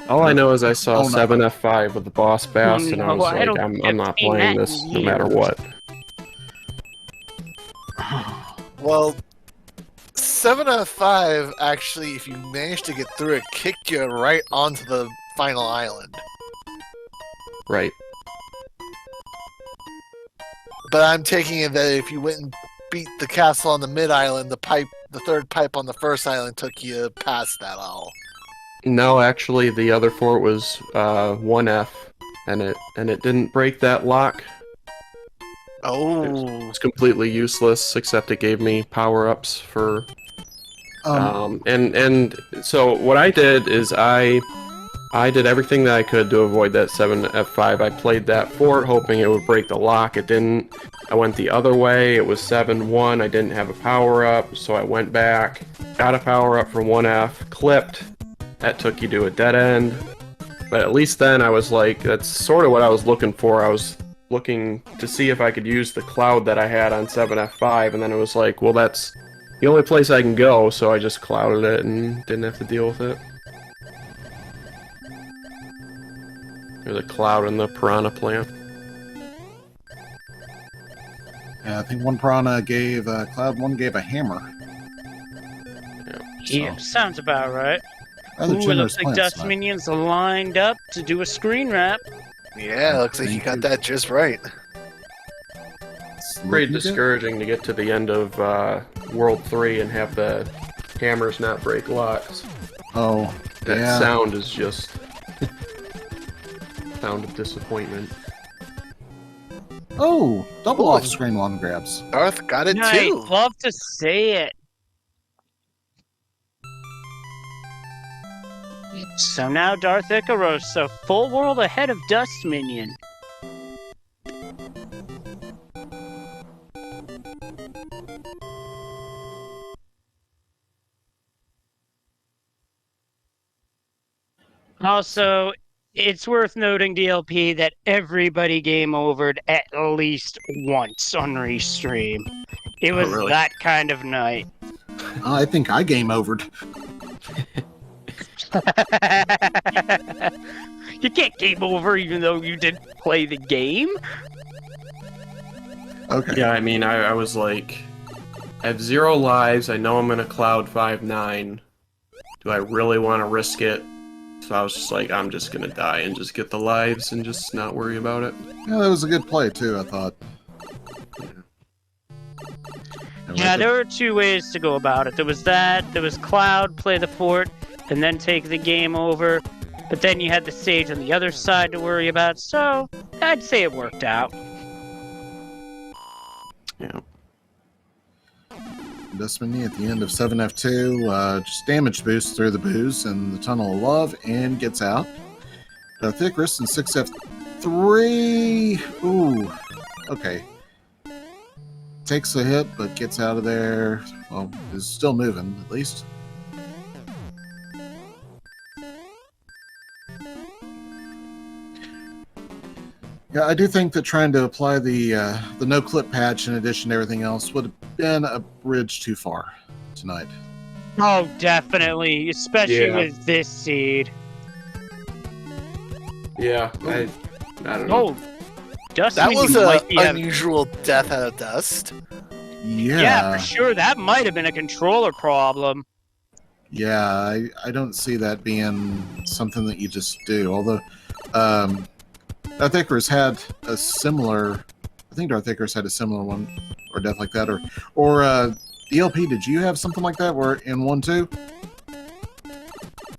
D: All I know is I saw
B: Oh, no.
D: 7F5 with the boss bass, and I
A: No,
D: was
A: I
D: like,
A: don't
D: I'm not
A: have seen
D: playing
A: that
D: this
A: in
D: no matter
A: years.
D: what.
C: Well, 7 out of 5 actually, if you managed to get through it, kicked you right onto the final island.
D: Right.
C: But I'm taking it that if you went and beat the castle on the mid island, the third pipe on the first island took you past that all.
D: No, actually, the other fort was 1F, and it didn't break that lock. It
C: Oh,
D: was completely useless, except it gave me power-ups for... and so what I did is I I did everything that I could to avoid that 7F5. I played that fort, hoping it would break the lock. It didn't. I went the other way. It was 7-1. I didn't have a power-up, so I went back, got a power-up for 1F, clipped. That took you to a dead end. But at least then I was like, that's sort of what I was looking for. I was looking to see if I could use the cloud that I had on 7F5, and then it was like, well, that's the only place I can go, so I just clouded it and didn't have to deal with it. There's a cloud in the piranha plant.
B: Yeah, I think one piranha gave cloud, one gave a hammer.
A: Yeah, sounds about right.
B: Rather
A: Ooh, it
B: generous
A: looks like
B: plants,
A: Dust
B: but-
A: Minions lined up to do a screen wrap.
C: Yeah, looks like you
B: Thank
C: got
B: you.
C: that just right.
B: It's
D: Pretty
B: looking good.
D: discouraging to get to the end of World 3 and have the hammers not break locks.
B: Oh,
D: That
B: yeah.
D: sound is just... sound of disappointment.
B: Oh, double
C: Ooh.
B: off-screen one grabs.
C: Darth got it
A: Nice,
C: too.
A: love to see it. So now Darth Icaros, a full world ahead of Dust Minion. Also, it's worth noting, DLP, that everybody game overed at least once on Restream. It was
D: really?
A: that kind of night.
B: I think I game overed.
A: You can't game over even though you didn't play the game.
B: Okay.
D: Yeah, I mean, I was like, I have 0 lives, I know I'm gonna cloud 5-9. Do I really want to risk it? So I was just like, I'm just gonna die and just get the lives and just not worry about it.
B: Yeah, that was a good play too, I thought.
A: Yeah, there were two ways to go about it. There was that, there was Cloud, play the fort, and then take the game over. But then you had the stage on the other side to worry about, so I'd say it worked out.
D: Yeah.
B: Dustmini at the end of 7F2, just damage boost through the booze and the Tunnel of Love and gets out. Thickris in 6F3. Ooh, okay. Takes a hit, but gets out of there. Well, is still moving, at least. Yeah, I do think that trying to apply the no-clip patch in addition to everything else would have been a bridge too far tonight.
A: Oh, definitely, especially
D: Yeah.
A: with this seed.
D: Yeah, I don't know.
A: Oh, Dust
C: That
A: Minion
C: was
A: might
C: a
A: be having-
C: unusual death out of dust.
A: Yeah, for sure. That might have been a controller problem.
B: Yeah, I don't see that being something that you just do. Although, Darth Icarus had a similar. I think Darth Icarus had a similar one, or death like that, or DLP. Did you have something like that? Where in 1-2?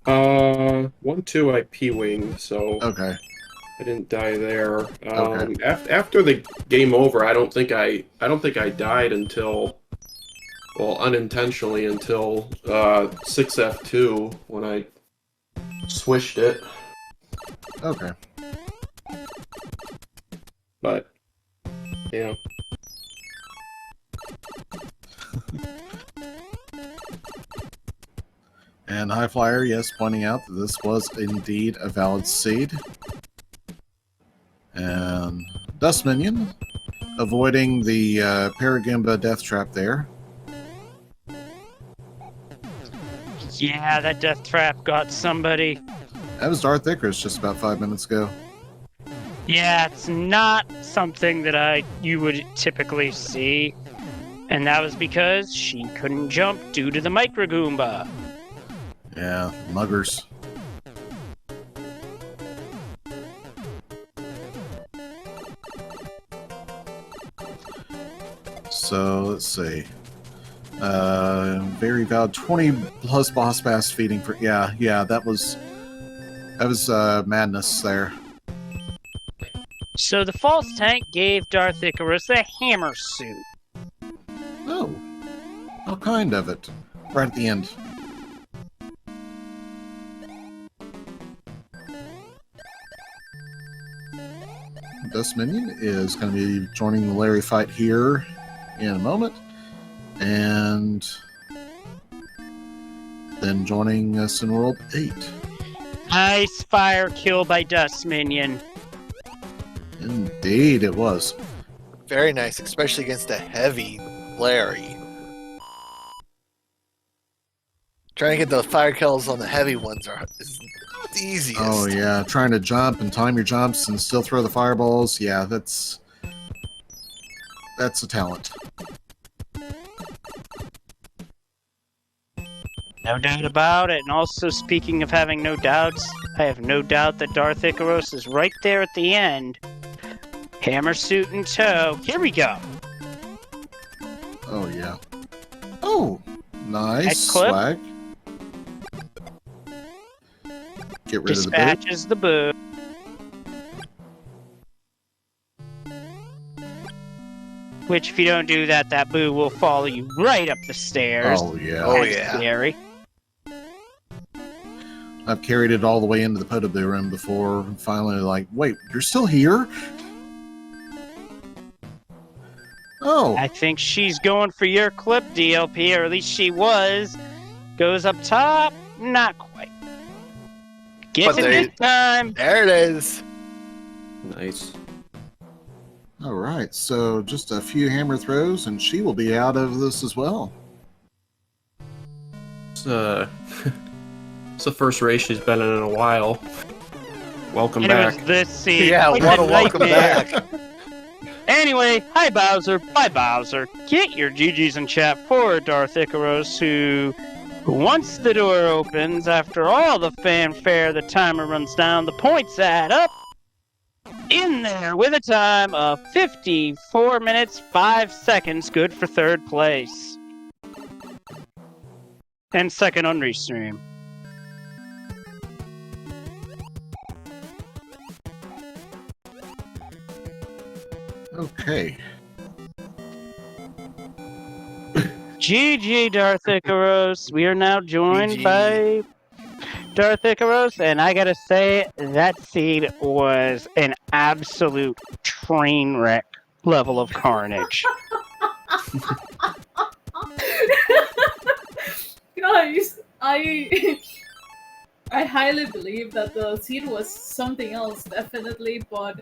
D: 1-2 I P-winged, so
B: Okay.
D: I didn't die there.
B: Okay.
D: After the game over, I don't think I died until, well, unintentionally until 6F2 when I swished it.
B: Okay.
D: But yeah.
B: And High Flyer, yes, pointing out that this was indeed a valid seed. And Dust Minion, avoiding the Paragimba death trap there.
A: Yeah, that death trap got somebody.
B: That was Darth Icarus just about 5 minutes ago.
A: Yeah, it's not something that you would typically see. And that was because she couldn't jump due to the Micro Goomba.
B: Yeah, muggers. So let's see. Very valid 20 plus boss bass feeding for yeah, that was madness there.
A: So the false tank gave Darth Icarus a hammer suit.
B: Oh. How kind of it. Right at the end. Dust Minion is going to be joining the Larry fight here in a moment. And then joining us in World 8.
A: Nice fire kill by Dust Minion.
B: Indeed, it was.
C: Very nice, especially against a heavy Larry. Trying to get the fire kills on the heavy ones is not the easiest.
B: Oh, yeah. Trying to jump and time your jumps and still throw the fireballs. Yeah, that's a talent.
A: No doubt about it. And also, speaking of having no doubts, I have no doubt that Darth Icaros is right there at the end. Hammer suit in tow. Here we go.
B: Oh, yeah. Oh, nice
A: Nice clip.
B: swag. Get rid
A: Dispatches the boo. Which, if you don't do that, that boo will follow you right up the
B: of
A: stairs.
B: the... Oh, yeah.
C: Oh,
A: That's
C: yeah.
A: scary.
B: I've carried it all the way into the Potoboo room before, and finally like, wait, you're still here? Oh,
A: I think she's going for your clip, DLP, or at least she was. Goes up top, not quite. Gets
C: But
A: it
C: they-
A: this time.
C: There it is.
D: Nice.
B: all right. So just a few hammer throws, and she will be out of this as well.
D: It's, it's the first race she's been in a while. Welcome
A: And it
D: back.
A: was this scene.
C: Yeah,
A: Like
C: what
A: a
C: a welcome
A: nightmare.
C: back.
A: Anyway, hi Bowser, bye Bowser. Get your GGs in chat for Darth Icaros, who, once the door opens, after all the fanfare, the timer runs down, the points add up. In there with a time of 54 minutes, 5 seconds, good for third place. And second on Restream.
B: Okay.
A: GG, Darth Icaros. We are now joined
C: GG.
A: by Darth Icaros, and I gotta say, that scene was an absolute train wreck level of carnage.
E: Guys, I highly believe that the scene was something else, definitely, but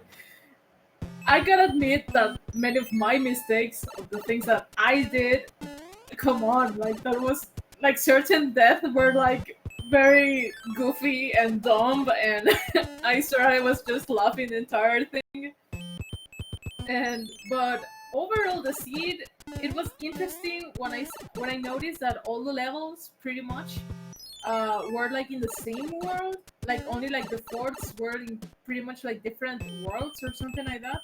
E: I gotta admit that many of my mistakes of the things that I did, come on, like that was like certain deaths were like very goofy and dumb, and I swear I was just laughing the entire thing. But overall, the seed, it was interesting when I noticed that all the levels pretty much were like in the same world, like only like the forts were in pretty much like different worlds or something like that.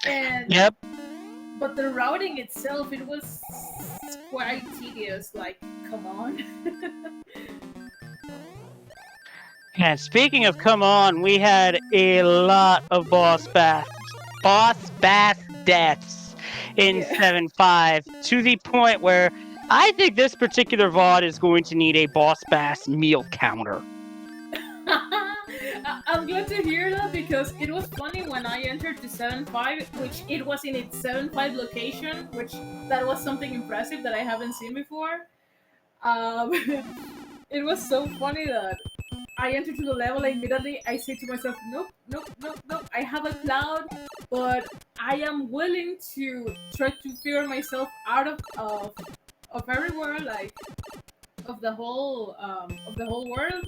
E: And
A: Yep.
E: but the routing itself, it was quite tedious. Like, come on.
A: And speaking of come on, we had a lot of boss bass deaths in
E: Yeah.
A: 7.5 to the point where I think this particular VOD is going to need a boss bass meal counter.
E: I'm glad to hear that, because it was funny when I entered to 7.5, which it was in its 7.5 location, which that was something impressive that I haven't seen before. It was so funny that I entered to the level and immediately I say to myself, nope, I have a cloud, but I am willing to try to figure myself out of everywhere, like of the whole world.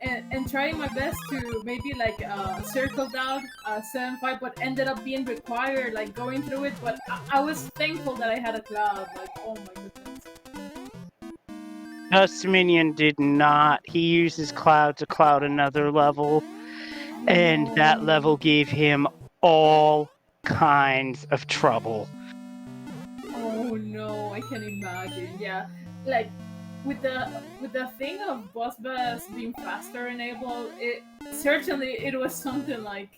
E: And trying my best to maybe like circle down 7.5, but ended up being required, like going through it. But I was thankful that I had a cloud. Like, oh my goodness.
A: Dust Minion did not. He used his cloud to cloud another level, and that level gave him all kinds of trouble.
E: Oh no, I can imagine. Yeah, like with the thing of boss bass being faster enabled, it was something like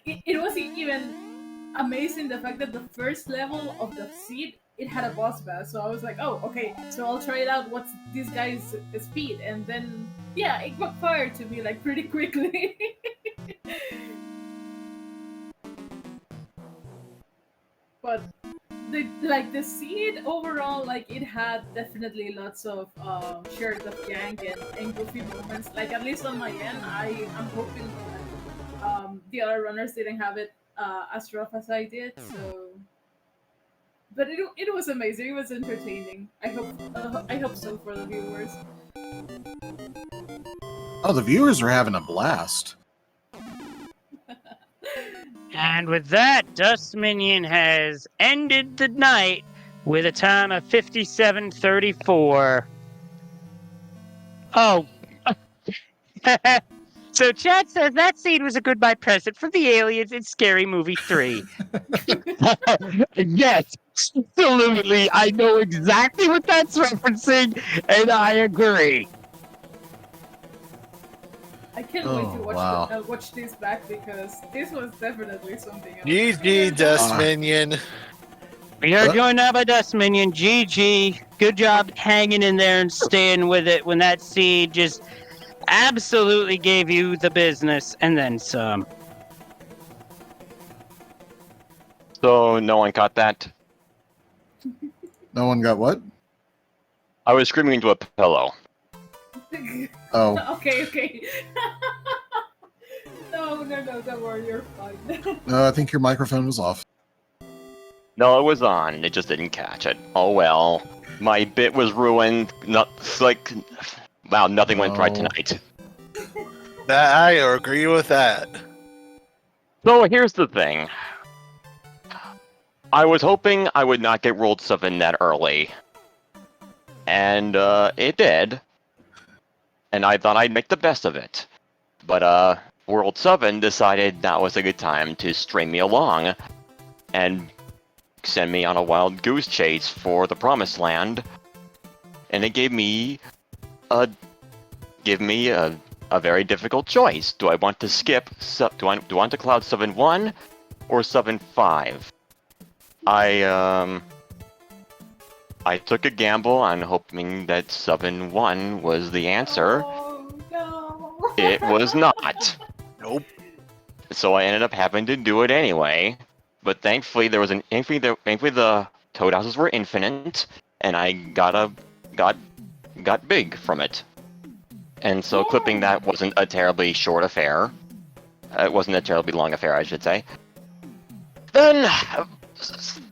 E: it was even amazing the fact that the first level of the seed, it had a boss bass. So I was like, oh, okay, so I'll try it out. What's this guy's speed? And then yeah, it backfired to me like pretty quickly. like the seed overall, like it had definitely lots of shares of jank and goofy moments. Like at least on my end, I'm hoping that the other runners didn't have it as rough as I did. So, but it was amazing. It was entertaining. I hope so for the viewers.
B: Oh, the viewers are having a blast.
A: And with that, Dust Minion has ended the night with a time of 57:34. Oh. So chat says that scene was a goodbye present for the aliens in Scary Movie 3. Yes, absolutely. I know exactly what that's referencing, and I agree.
E: I can't wait to
B: Oh, wow.
E: watch this back because this was definitely something else.
C: GG, Dust Minion.
A: We are joined now by Dust Minion. GG. Good job hanging in there and staying with it when that seed just absolutely gave you the business and then some.
F: So no one caught that.
B: No one got what?
F: I was screaming into a pillow.
B: Oh,
E: Okay. No, don't worry, you're fine.
B: no, I think your microphone was off.
F: No, it was on. It just didn't catch it. Oh well. My bit was ruined. Wow, nothing went right
B: Oh.
F: tonight.
C: I agree with that.
F: So here's the thing. I was hoping I would not get rolled 7 that early. And it did. And I thought I'd make the best of it. But World 7 decided that was a good time to string me along and send me on a wild goose chase for the Promised Land. And it gave me a very difficult choice. Do I want to skip? Do I want to cloud 7-1 or 7-5? I took a gamble on hoping that 7-1 was the answer.
E: Oh, no.
F: It was not.
C: Nope.
F: So I ended up having to do it anyway. But thankfully thankfully the toad houses were infinite, and I got big from it. And so clipping that wasn't a terribly short affair. It wasn't a terribly long affair, I should say. Then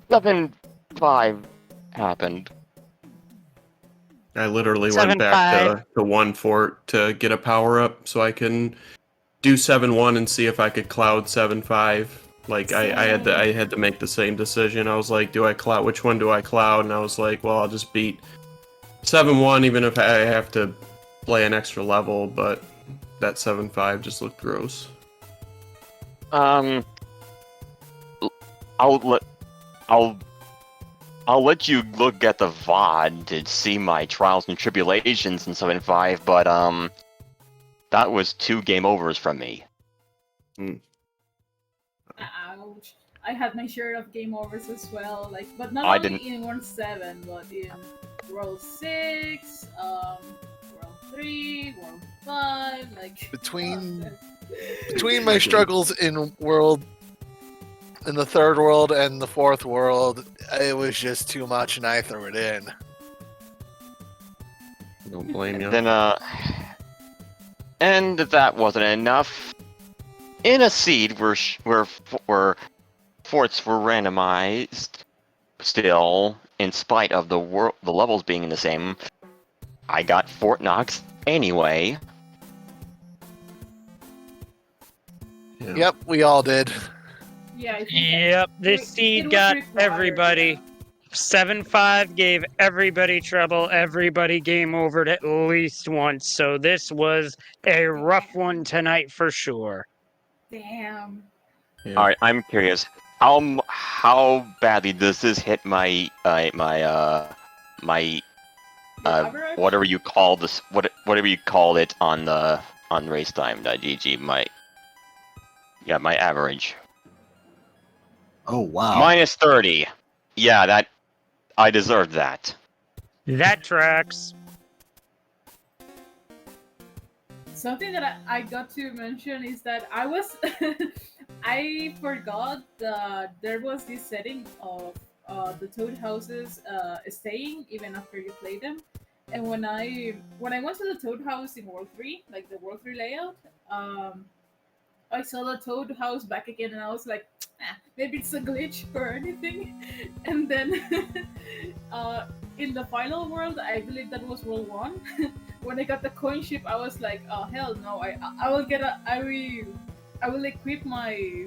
F: 7-5 happened.
D: I literally went back to one fort to get a power up so I can do 7-1 and see if I could cloud 7-5. Like I had to make the same decision. I was like, which one do I cloud? And I was like, well, I'll just beat 7-1 even if I have to play an extra level, but that 7-5 just looked gross.
F: I'll let you look at the VOD to see my trials and tribulations in 7-5, but that was 2 game overs from me.
E: Ouch. I had my share of game overs as well, like, but not
F: I
E: only
F: didn't.
E: in World 7, but in World 6, World 3, World 5, like...
C: Between my struggles in the 3rd world and the 4th world, it was just too much and I threw it in.
D: Don't blame you.
F: Then and that wasn't enough. In a seed where forts were randomized, still, in spite of the levels being the same, I got Fort Knox anyway.
D: Yeah.
C: Yep, we all did.
E: Yeah, I think
A: Yep, this
E: it
A: seed
E: was
A: got
E: required.
A: everybody. 7-5 gave everybody trouble. Everybody game overed at least once. So this was a rough one tonight for sure.
E: Damn.
D: Yeah.
F: All right, I'm curious. How badly does this hit my
E: Average?
F: whatever you call this, whatever you call it on race time.gg, my average.
B: Oh, wow.
F: Minus 30. Yeah, that I deserved that.
A: That tracks.
E: Something that I got to mention is that I forgot that there was this setting of the toad houses staying even after you play them. And when I went to the toad house in World 3, like the World 3 layout, I saw the toad house back again, and I was like, maybe it's a glitch or anything. And then in the final world, I believe that was World 1, when I got the coin ship, I was like, oh hell no, I will get I will equip my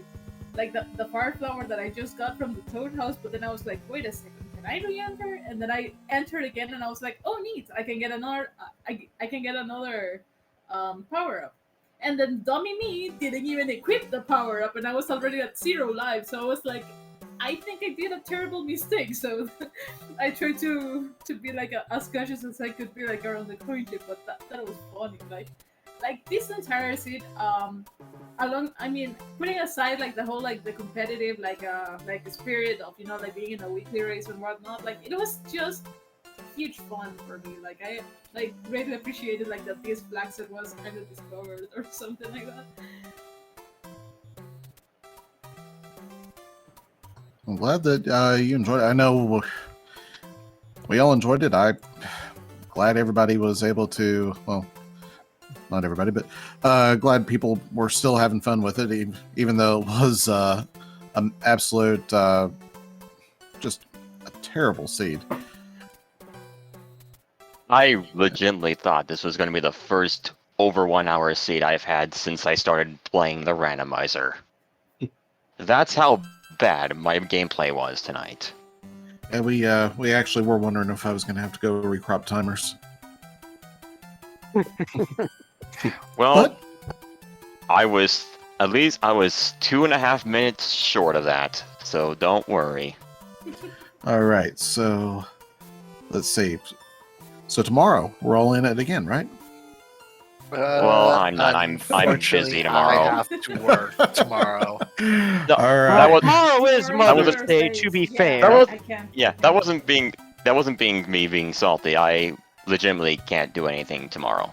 E: like the fire flower that I just got from the toad house. But then I was like, wait a second, can I re-enter? And then I entered again, and I was like, oh neat, I can get another I can get another power up. And then dummy me didn't even equip the power up, and I was already at 0 lives. So I was like, I think I did a terrible mistake. So I tried to be like as cautious as I could be, like around the coin chip. But that was funny. Like this entire seed, along. I mean, putting aside like the whole like the competitive like spirit of like being in a weekly race and whatnot. Like it was just huge fun for me. Like I like greatly appreciated like that this black set was kind of discovered or something like that.
B: I'm glad that you enjoyed it. I know we all enjoyed it. I'm glad everybody was able to, well, not everybody, but glad people were still having fun with it, even though it was an absolute, just a terrible seed.
F: I legitimately thought this was going to be the first over 1 hour seed I've had since I started playing the randomizer. That's how bad my gameplay was tonight.
B: And we actually were wondering if I was going to have to go recrop timers.
F: Well,
B: What?
F: I was 2.5 minutes short of that, so don't worry.
B: All right, so let's see. So tomorrow we're all in it again, right?
F: Well, I'm not. I'm
C: Unfortunately,
F: busy tomorrow.
C: I have to work tomorrow.
F: No,
B: All right.
F: that was
A: Tomorrow is
E: Tomorrow
A: Mother's
F: was-
A: Day, to be
E: Yeah,
A: fair.
F: That was-
E: I can't.
F: yeah. That wasn't being me being salty. I legitimately can't do anything tomorrow.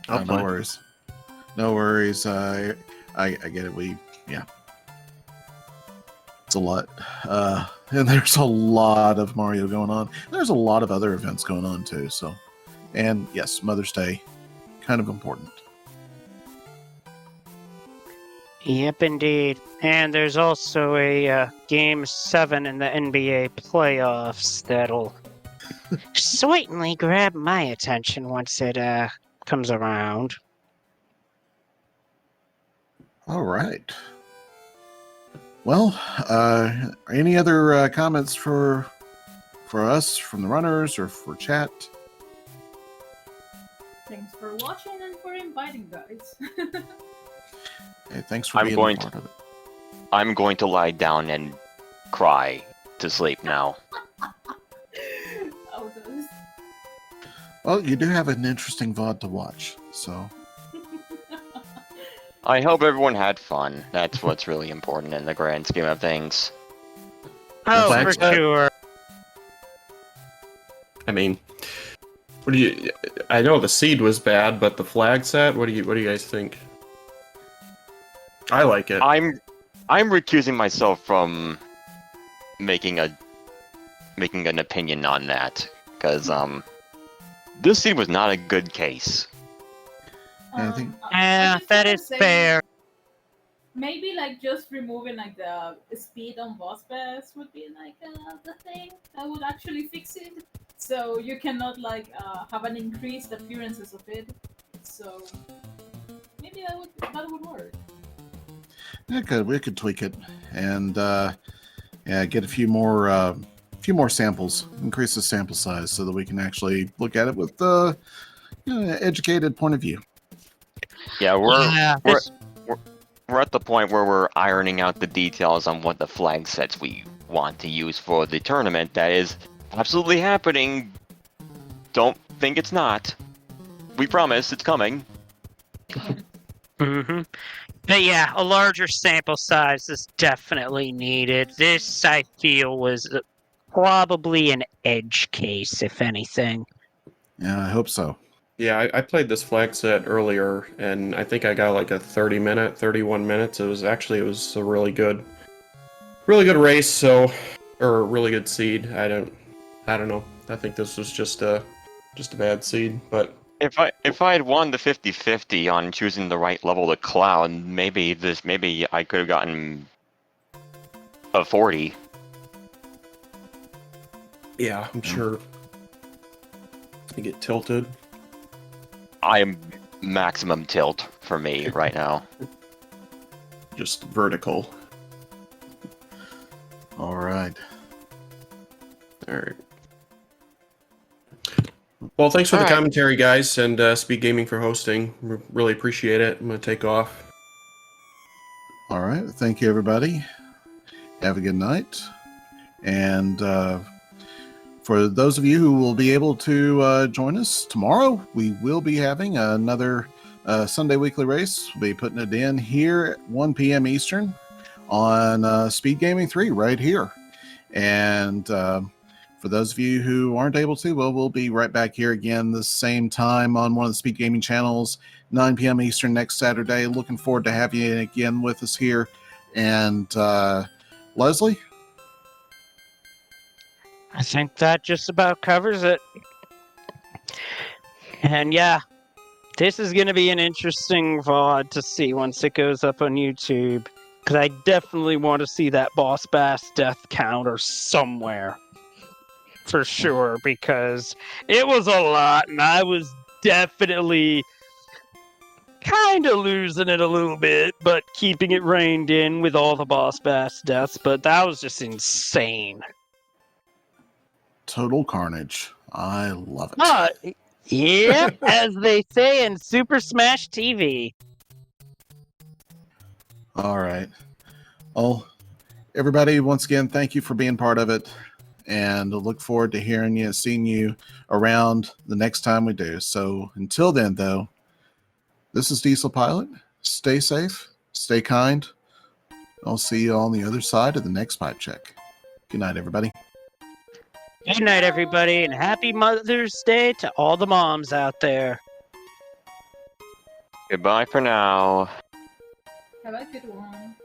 B: Oh, no worries. No worries. I get it. It's a lot. And there's a lot of Mario going on. There's a lot of other events going on too. So, and yes, Mother's Day, kind of important.
A: Yep, indeed. And there's also a Game 7 in the NBA playoffs that'll certainly grab my attention once it comes around.
B: All right. Well, any other comments for us from the runners or for chat?
E: Thanks for watching and for inviting, guys.
B: Hey, thanks for
F: I'm
B: being
F: going
B: a part of it.
F: I'm going to lie down and cry to sleep now.
E: Oh, those.
B: Well, you do have an interesting VOD to watch, so
F: I hope everyone had fun. That's what's really important in the grand scheme of things.
A: Oh,
B: Flag
A: for
B: set.
A: sure.
D: I mean, what do you? I know the seed was bad, but the flag set. What do you guys think? I like it.
F: I'm recusing myself from making an opinion on that because this seed was not a good case.
B: I think-
E: I just
A: That
E: wanna
A: is
E: say,
A: fair.
E: Maybe like just removing like the speed on boss battles would be like the thing that would actually fix it. So you cannot like have an increased appearances of it. So maybe that would work.
B: yeah, we could tweak it and get a few more samples, increase the sample size so that we can actually look at it with the educated point of view.
F: Yeah,
A: Yeah,
F: we're at the point where we're ironing out the details on what the flag sets we want to use for the tournament. That is absolutely happening. Don't think it's not. We promise it's coming.
A: Mm-hmm. But yeah, a larger sample size is definitely needed. This, I feel, was probably an edge case, if anything.
B: Yeah, I hope so.
D: Yeah, I played this flag set earlier, and I think I got like a 31 minutes. It was a really good race. So or a really good seed. I don't know. I think this was just a bad seed, but
F: If I had won the 50-50 on choosing the right level to cloud, maybe I could have gotten a 40.
D: yeah, I'm sure I get tilted.
F: I am maximum tilt for me right now.
D: Just vertical.
B: All right.
D: All right. Well, thanks for the
F: All right.
D: commentary, guys, and Speed Gaming for hosting. Really appreciate it. I'm gonna take off.
B: All right. Thank you, everybody. Have a good night. And for those of you who will be able to join us tomorrow, we will be having another Sunday weekly race. We'll be putting it in here at 1 p.m. Eastern on Speed Gaming 3 right here. And for those of you who aren't able to, well, we'll be right back here again the same time on one of the Speed Gaming channels, 9 p.m. Eastern next Saturday. Looking forward to having you again with us here. And Leslie?
A: I think that just about covers it. And yeah, this is going to be an interesting VOD to see once it goes up on YouTube. Because I definitely want to see that boss bass death counter somewhere. For sure, because it was a lot, and I was definitely kind of losing it a little bit, but keeping it reined in with all the boss bass deaths. But that was just insane.
B: Total carnage. I love it.
A: Yep, as they say in Super Smash TV.
B: All right. Well, everybody, once again, thank you for being part of it. And I look forward to hearing you, seeing you around the next time we do. So until then, though, this is Diesel Pilot. Stay safe, stay kind. I'll see you on the other side of the next pipe check. Good night, everybody.
A: Good night, everybody, and happy Mother's Day to all the moms out there.
F: Goodbye for now.
E: Have a good one.